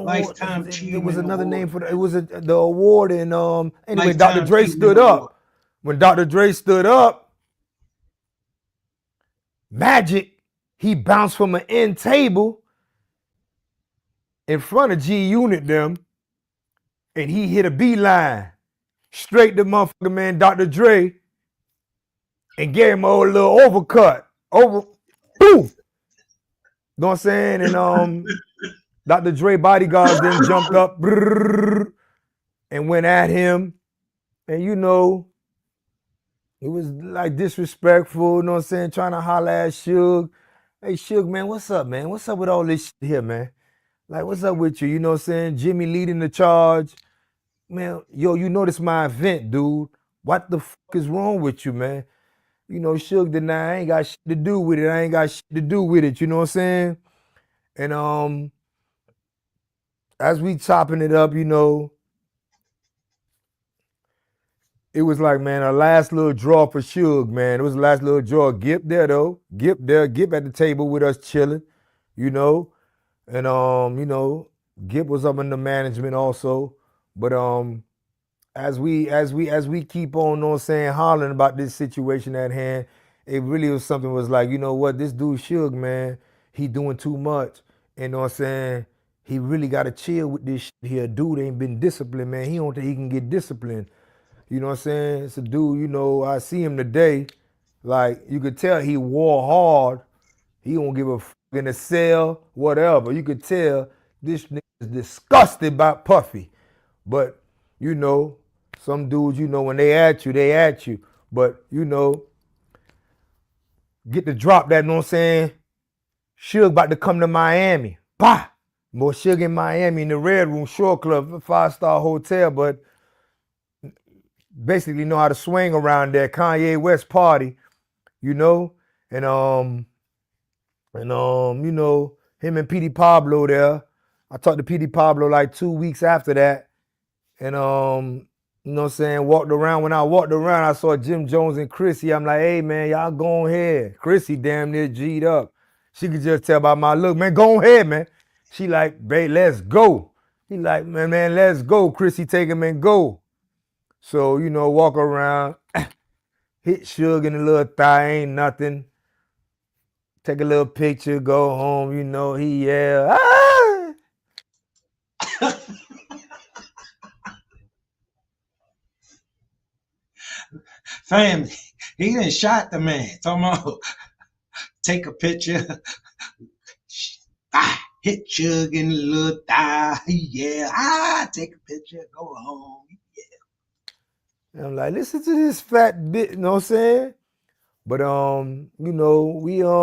Lifetime It Achievement was another Award. name for the award. And anyway, Lifetime Dr. Dre Achievement stood up. Award. When Dr. Dre stood up, Magic, he bounced from an end table in front of G Unit them, and he hit a beeline straight to motherfucker man Dr. Dre and gave him a little overcut. Boom! Know what I'm saying? And Dr. Dre bodyguards then jumped up and went at him. And you know, it was like disrespectful, you know what I'm saying? Trying to holler at Suge. Hey, Suge, man, what's up, man? What's up with all this shit here, man? Like, what's up with you? You know what I'm saying? Jimmy leading the charge. Man, yo, you know this my event, dude. What the fuck is wrong with you, man? You know, Suge deny, I ain't got shit to do with it. I ain't got shit to do with it, you know what I'm saying? And as we chopping it up, you know, it was like, man, a last little draw for Suge, man. It was the last little draw. Gip there, though. Gip there. Gip at the table with us chilling, you know. And, you know, Gip was up in the management also. But as we keep on, you know what I'm saying, hollering about this situation at hand, it really was something was like, you know what, this dude Suge, man, he doing too much. And you know what I'm saying? He really got to chill with this shit here. Dude ain't been disciplined, man. He don't think he can get disciplined. You know what I'm saying? It's a dude, you know, I see him today. Like, you could tell he wore hard. He don't give a fuck in the cell, whatever. You could tell this nigga is disgusted by Puffy. But, you know, some dudes, you know, when they at you, they at you. But, you know, get the drop that, you know what I'm saying? Suge about to come to Miami. Bah! More Suge in Miami in the Red Room Shore Club, 5-star hotel, but basically know how to swing around there. Kanye West party, you know? And you know, him and Petey Pablo there. I talked to Petey Pablo like 2 weeks after that. And you know what I'm saying, walked around. When I walked around, I saw Jim Jones and Chrissy. I'm like, hey man, y'all go ahead. Chrissy damn near G'd up. She could just tell by my look, man, go ahead, man. She like, babe, let's go. He like, man, let's go. Chrissy take him and go. So, you know, walk around, hit Suge in the little thigh, ain't nothing. Take a little picture, go home, you know, he yell, ah! Family, he done shot the man. Talking about take a picture. Hit Suge in the little thigh. Yeah, take a picture, go home. And I'm like, listen to this fat bit, you know what I'm saying? But you know,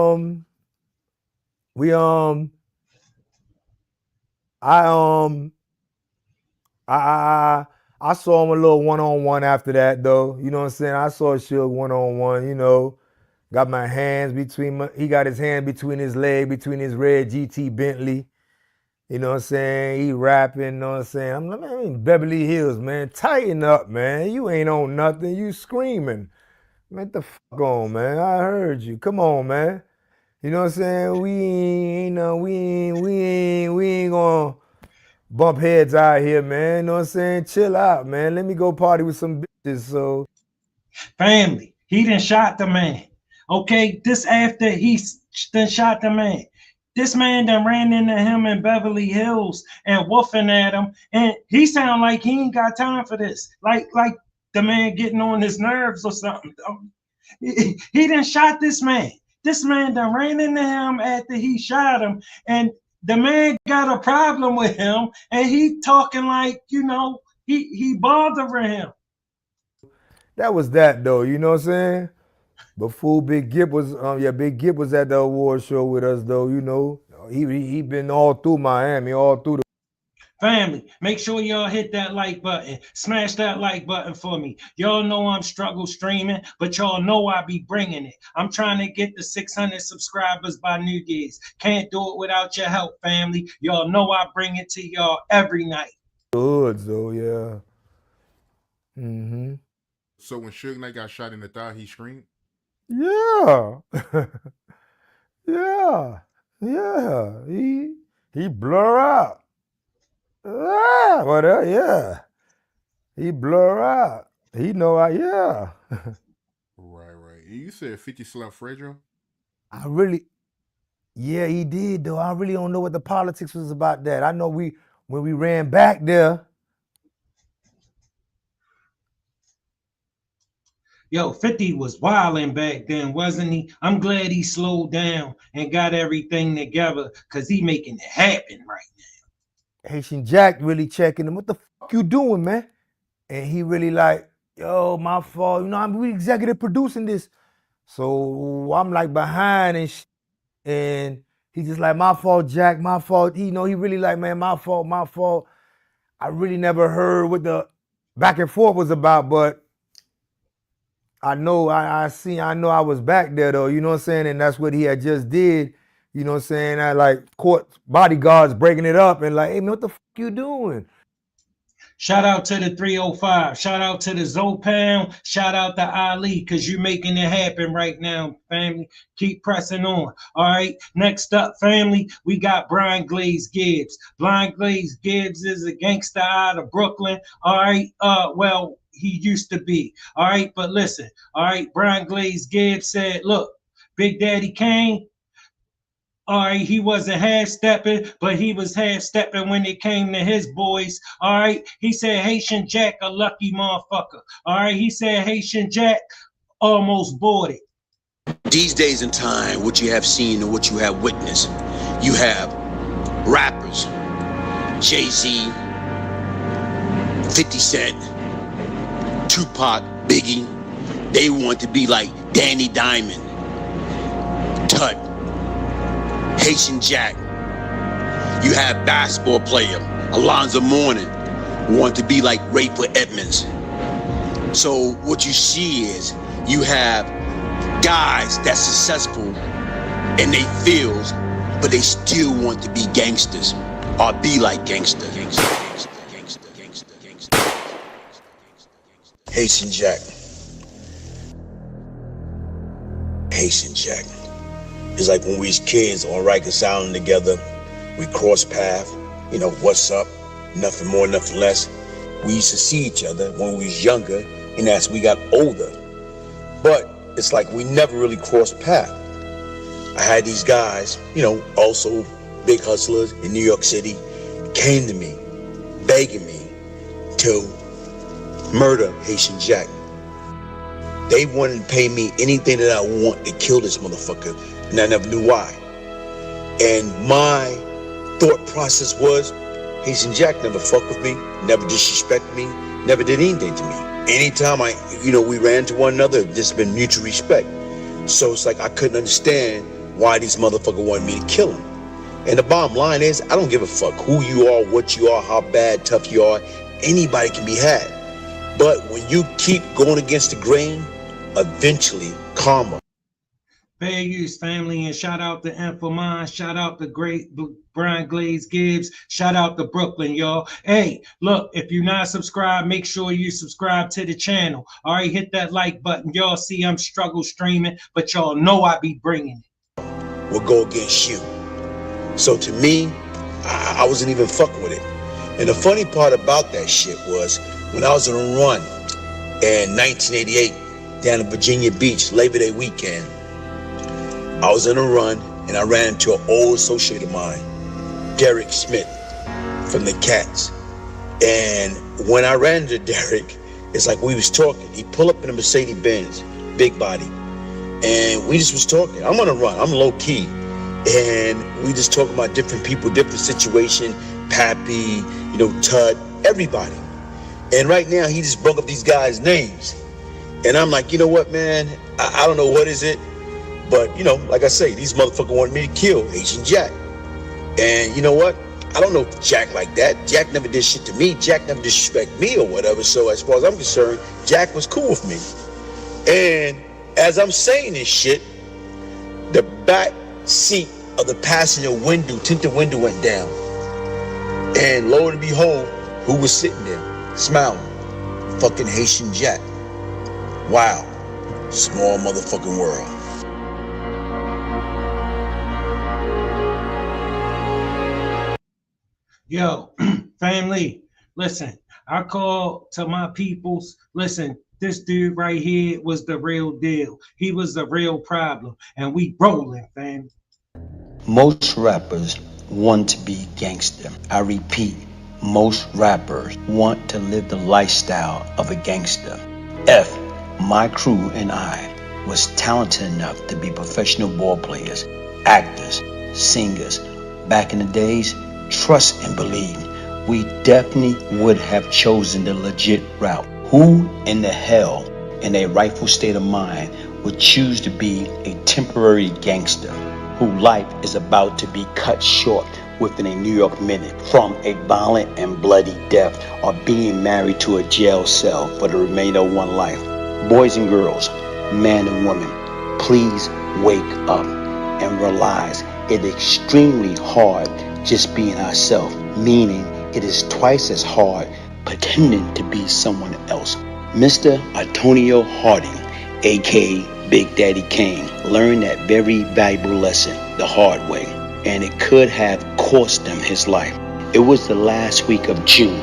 I saw him a little one-on-one after that though. You know what I'm saying? I saw Suge one-on-one, you know. Got my hands between he got his hand between his leg, between his red GT Bentley. You know what I'm saying? He rapping, you know what I'm saying? I'm like, man, Beverly Hills, man. Tighten up, man. You ain't on nothing. You screaming. Man, the fuck on, man. I heard you. Come on, man. You know what I'm saying? We ain't gonna bump heads out here, man. You know what I'm saying? Chill out, man. Let me go party with some bitches. So family, he done shot the man. Okay, this after he done shot the man. This man done ran into him in Beverly Hills and woofing at him, and he sound like he ain't got time for this. Like the man getting on his nerves or something. He done shot this man. This man done ran into him after he shot him, and the man got a problem with him, and he talking like, you know, he bothering him. that was that though, you know what I'm saying? But fool, Big Gibb was Big Gibb was at the award show with us though, you know. He been all through Miami, all through the family. Make sure y'all hit that like button. Smash that like button for me. Y'all know I'm struggle streaming, but y'all know I be bringing it. I'm trying to get the 600 subscribers by New Year's. Can't do it without your help, family. Y'all know I bring it to y'all every night. hoods though, yeah. Mm-hmm. So when Suge Knight got shot in the thigh, he screamed? Yeah. Yeah. He blur out. Yeah, but yeah. He blur out. He know yeah. Right. You said 50 slept Fredro? Yeah, he did though. I really don't know what the politics was about that. I know when we ran back there. Yo, 50 was wilding back then, wasn't he? I'm glad he slowed down and got everything together because he making it happen right now. Hatian Jack really checking him. What the fuck you doing, man? And he really like, yo, my fault. You know, we executive producing this. So I'm like behind and he just like, my fault, Jack, my fault. He really like, man, my fault. I really never heard what the back and forth was about, but I know I was back there though, you know what I'm saying? And that's what he had just did, you know what I'm saying? I like caught bodyguards breaking it up and like, hey man, what the fuck you doing? Shout out to the 305. Shout out to the Zopound. Shout out to Ali, because you're making it happen right now, family. Keep pressing on. All right. Next up, family, we got Brian Glaze Gibbs. Brian Glaze Gibbs is a gangster out of Brooklyn. All right. Well, he used to be. All right. But listen. All right. Brian Glaze Gibbs said, look, Big Daddy Kane, all right, he wasn't half-stepping, but he was half-stepping when it came to his boys. All right, he said Hatian Jack a lucky motherfucker. All right, he said Hatian Jack almost bought it. These days and time, what you have seen and what you have witnessed, you have rappers, Jay-Z, 50 Cent, Tupac, Biggie. They want to be like Danny Diamond, Tut, Hatian Jack. You have basketball player Alonzo Mourning want to be like Rayford Edmonds. So what you see is you have guys that's successful in their fields, but they still want to be gangsters or be like gangster. Hatian Jack. Hatian Jack. It's like when we was kids on Rikers Island together, we cross path, you know, what's up, nothing more, nothing less. We used to see each other when we was younger, and as we got older. But it's like we never really crossed path. I had these guys, you know, also big hustlers in New York City, came to me, begging me to murder Hatian Jack. They wanted to pay me anything that I want to kill this motherfucker, and I never knew why. And my thought process was, Hatian Jack never fucked with me, never disrespected me, never did anything to me. Anytime we ran into one another, it's just been mutual respect. So it's like I couldn't understand why these motherfuckers wanted me to kill him. And the bottom line is, I don't give a fuck who you are, what you are, how bad, tough you are. Anybody can be had. But when you keep going against the grain, eventually karma. Fair use, family, and shout out to Infomon, shout out to great Brian Glaze Gibbs, shout out to Brooklyn, y'all. Hey, look, if you're not subscribed, make sure you subscribe to the channel. All right, hit that like button. Y'all see I'm struggle streaming, but y'all know I be bringing it. Will go against you. So to me, I wasn't even fucking with it. And the funny part about that shit was when I was on a run in 1988 down in Virginia Beach, Labor Day weekend, I was on a run and I ran into an old associate of mine, Derek Smith from the Cats. And when I ran into Derek, it's like we was talking. He pulled up in a Mercedes Benz, big body, and we just was talking. I'm on a run, I'm low key. And we just talking about different people, different situation, Pappy, you know, Tut, everybody. And right now he just broke up these guys' names. And I'm like, you know what, man? I don't know what is it. But, you know, like I say, these motherfuckers wanted me to kill Hatian Jack. And you know what? I don't know Jack like that. Jack never did shit to me. Jack never disrespected me or whatever. So as far as I'm concerned, Jack was cool with me. And as I'm saying this shit, the back seat of the passenger window, tinted window went down. And lo and behold, who was sitting there smiling? Fucking Hatian Jack. Wow. Small motherfucking world. Yo, family, listen, I call to my peoples, listen, this dude right here was the real deal. He was the real problem, and we rolling, fam. Most rappers want to be gangster. I repeat, most rappers want to live the lifestyle of a gangster. My crew and I was talented enough to be professional ball players, actors, singers. Back in the days, trust and believe, we definitely would have chosen the legit route. Who in the hell, in a rightful state of mind, would choose to be a temporary gangster whose life is about to be cut short within a New York minute from a violent and bloody death or being married to a jail cell for the remainder of one life? Boys and girls, men and women, please wake up and realize it is extremely hard just being ourselves, meaning it is twice as hard pretending to be someone else. Mr. Antonio Harding, aka Big Daddy Kane, learned that very valuable lesson the hard way, and it could have cost him his life. It was the last week of June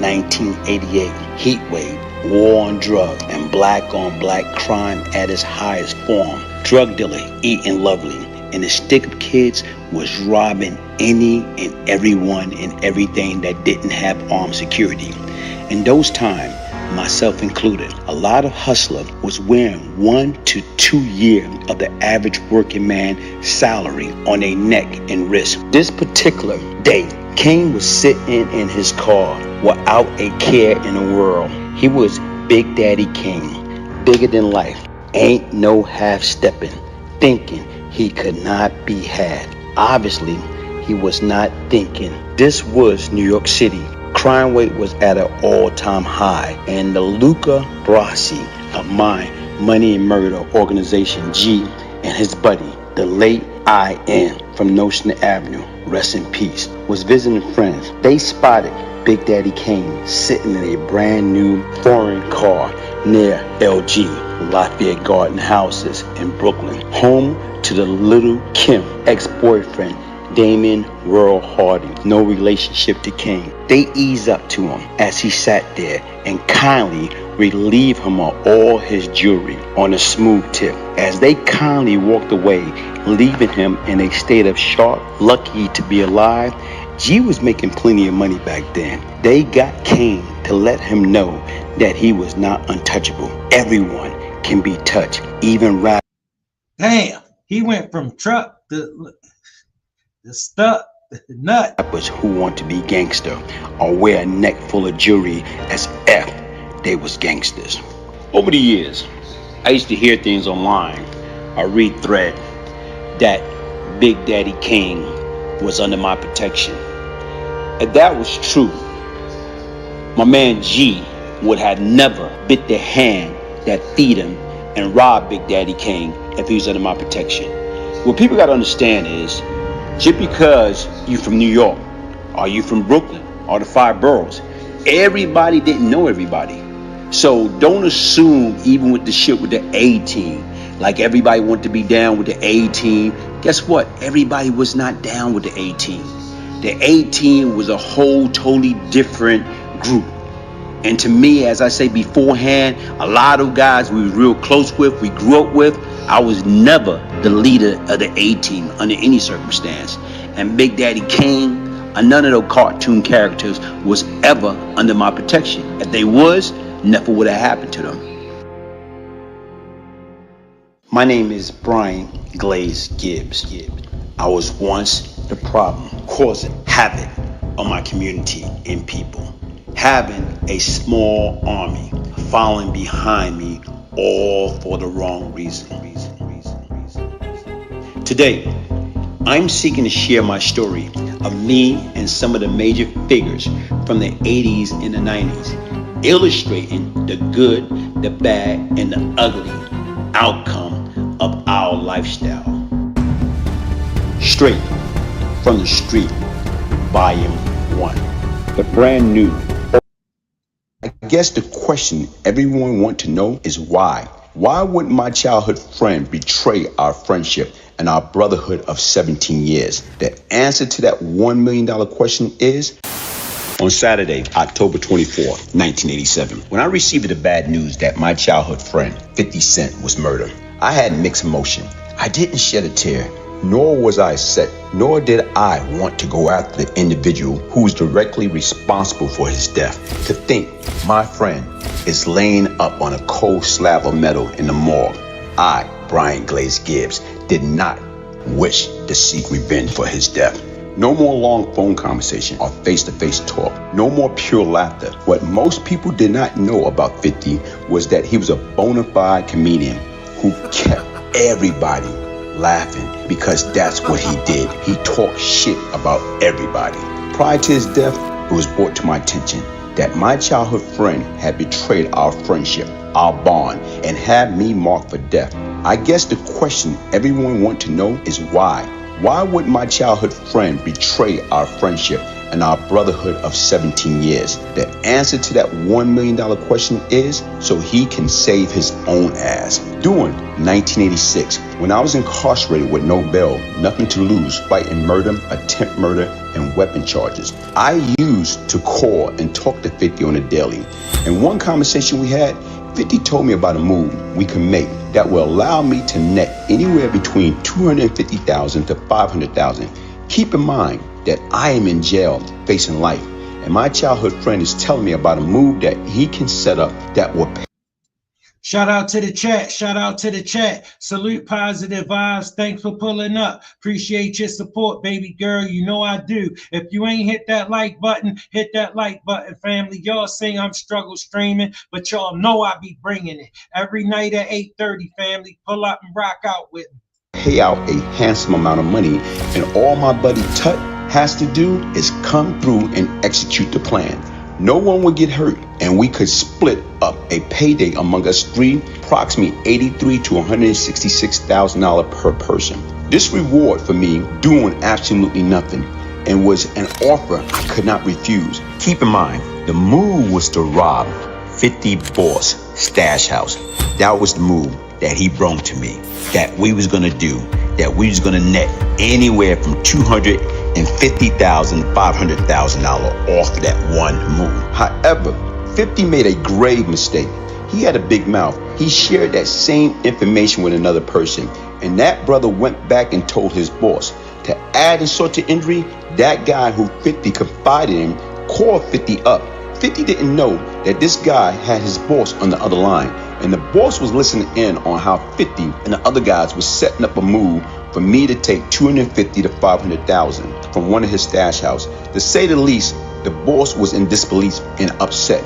1988, heat wave, war on drugs, and black on black crime at its highest form. Drug dealing, eating lovely, and the stick of kids was robbing any and everyone and everything that didn't have armed security. In those times, myself included, a lot of hustler was wearing 1 to 2 years of the average working man salary on their neck and wrist. This particular day, King was sitting in his car without a care in the world. He was Big Daddy King, bigger than life, ain't no half-stepping, thinking he could not be had. Obviously, he was not thinking. This was New York City. Crime rate was at an all-time high, and the Luca Brasi of my Money and Murder organization, G, and his buddy, the late I.N. from Notion Avenue, rest in peace, was visiting friends. They spotted Big Daddy Kane sitting in a brand new foreign car near LG, Lafayette Garden Houses in Brooklyn, home to the Little Kim ex-boyfriend Damon World Hardy, no relationship to King. They eased up to him as he sat there and kindly relieved him of all his jewelry on a smooth tip. As they kindly walked away, leaving him in a state of shock, lucky to be alive, G was making plenty of money back then. They got King to let him know that he was not untouchable. Everyone can be touched, even rap. Damn, he went from truck to stuck nut. Rappers who want to be gangster or wear a neck full of jewelry as F they was gangsters. Over the years, I used to hear things online or read thread that Big Daddy King was under my protection. If that was true, my man G would have never bit the hand that feed him and robbed Big Daddy King if he was under my protection. What people gotta understand is, just because you from New York, or you from Brooklyn, or the 5 boroughs, everybody didn't know everybody. So don't assume, even with the shit with the A team, like everybody wanted to be down with the A team. Guess what? Everybody was not down with the A team. The A team was a whole totally different group. And to me, as I say beforehand, a lot of guys we were real close with, we grew up with, I was never the leader of the A team under any circumstance. And Big Daddy King, none of those cartoon characters was ever under my protection. If they was, nothing would have happened to them. My name is Brian Glaze Gibbs. I was once the problem, causing havoc on my community and people. Having a small army following behind me, all for the wrong reason. Today, I'm seeking to share my story of me and some of the major figures from the 80s and the 90s, illustrating the good, the bad, and the ugly outcome of our lifestyle. Straight from the Street, Volume 1. The brand new. I guess the question everyone wants to know is why. Why would my childhood friend betray our friendship and our brotherhood of 17 years? The answer to that $1 million question is, on Saturday, October 24, 1987, when I received the bad news that my childhood friend, 50 Cent, was murdered, I had mixed emotion. I didn't shed a tear, nor was I upset, nor did I want to go after the individual who was directly responsible for his death. To think my friend is laying up on a cold slab of metal in the morgue, I, Brian Glaze Gibbs, did not wish to seek revenge for his death. No more long phone conversation or face-to-face talk. No more pure laughter. What most people did not know about 50 was that he was a bona fide comedian who kept everybody laughing, because that's what he did. He talked shit about everybody. Prior to his death, it was brought to my attention that my childhood friend had betrayed our friendship, our bond, and had me marked for death. I guess the question everyone wants to know is why. Why would my childhood friend betray our friendship and our brotherhood of 17 years? The answer to that $1 million question is so he can save his own ass. During 1986, when I was incarcerated with no bail, nothing to lose, fighting murder, attempt murder, and weapon charges, I used to call and talk to 50 on a daily. In one conversation we had, 50 told me about a move we can make that will allow me to net anywhere between $250,000 to $500,000. Keep in mind that I am in jail facing life, And my childhood friend is telling me about a move that he can set up that will pay. Shout out to the chat. Shout out to the chat. Salute positive vibes. Thanks for pulling up. Appreciate your support, baby girl. You know I do. If you ain't hit that like button, hit that like button, family. Y'all say I'm struggle streaming, but y'all know I be bringing it. Every night at 8:30, family. Pull up and rock out with me. Pay out a handsome amount of money, and all my buddy Tut has to do is come through and execute the plan. No one would get hurt, and we could split up a payday among us three, approximately $83,000 to $166,000 per person. This reward for me doing absolutely nothing, and was an offer I could not refuse. Keep in mind, the move was to rob 50 Boss Stash House. That was the move that he brought to me, that we was gonna do, that we was gonna net anywhere from $250,000 to $500,000 off that one move. However, 50 made a grave mistake. He had a big mouth. He shared that same information with another person, and that brother went back and told his boss. To add insult to injury, that guy who 50 confided in called 50 up. 50 didn't know that this guy had his boss on the other line, and the boss was listening in on how 50 and the other guys were setting up a move for me to take $250,000 to $500,000 from one of his stash house. To say the least, the boss was in disbelief and upset,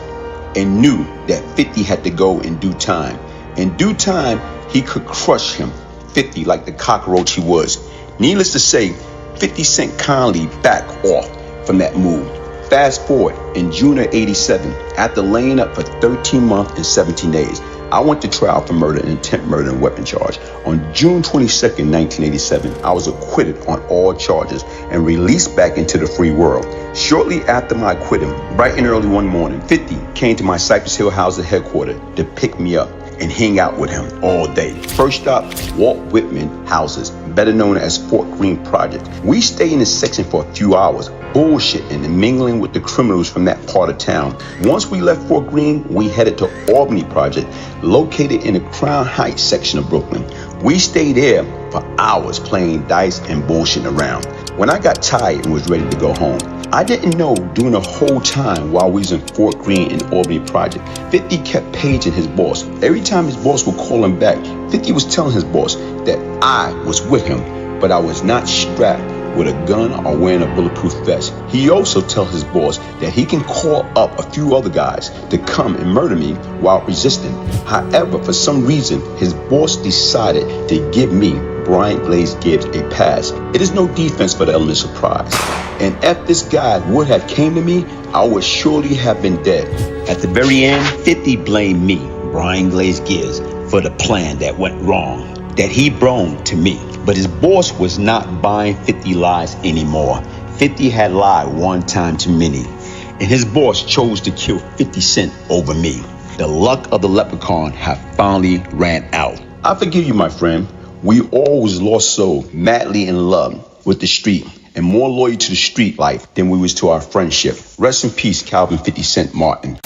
and knew that 50 had to go in due time. In due time, he could crush him, 50, like the cockroach he was. Needless to say, 50 Cent kindly back off from that move. Fast forward, in June of '87, after laying up for 13 months and 17 days, I went to trial for murder and intent murder and weapon charge. On June 22nd, 1987, I was acquitted on all charges and released back into the free world. Shortly after my acquittal, bright and early one morning, 50 came to my Cypress Hill housing headquarters to pick me up and hang out with him all day. First stop, Walt Whitman houses, better known as Fort Greene Project. We stayed in this section for a few hours, bullshitting and mingling with the criminals from that part of town. Once we left Fort Greene, we headed to Albany Project, located in the Crown Heights section of Brooklyn. We stayed there for hours playing dice and bullshitting around. When I got tired and was ready to go home, I didn't know during the whole time while we was in Fort Greene and Albany Project, 50 kept paging his boss. Every time his boss would call him back, 50 was telling his boss that I was with him, but I was not strapped with a gun or wearing a bulletproof vest. He also tells his boss that he can call up a few other guys to come and murder me while resisting. However, for some reason, his boss decided to give me, Brian Glaze Gibbs, a pass. It is no defense for the element of surprise. And if this guy would have came to me, I would surely have been dead. At the very end, 50 blamed me, Brian Glaze Gibbs, for the plan that went wrong, that he brought to me. But his boss was not buying 50 lies anymore. 50 had lied one time too many, and his boss chose to kill 50 Cent over me. The luck of the leprechaun had finally ran out. I forgive you, my friend. We always lost so madly in love with the street, and more loyal to the street life than we was to our friendship. Rest in peace, Calvin 50 Cent Martin.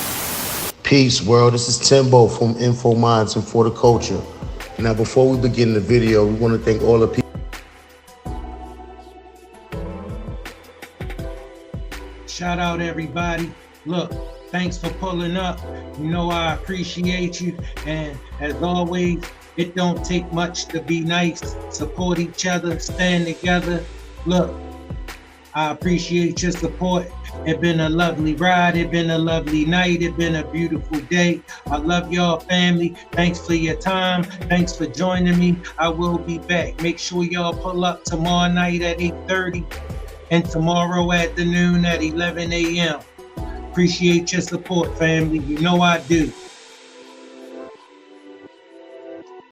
Peace, world. This is Timbo from Info Minds and For the Culture. Now, before we begin the video, we want to thank all the people. Shout out everybody. Look, thanks for pulling up. You know I appreciate you. And as always, it don't take much to be nice. Support each other, stand together. Look, I appreciate your support. It's been a lovely ride. It's been a lovely night. It's been a beautiful day. I love y'all, family. Thanks for your time. Thanks for joining me. I will be back. Make sure y'all pull up tomorrow night at 8:30 and tomorrow afternoon at 11 a.m. Appreciate your support, family. You know I do.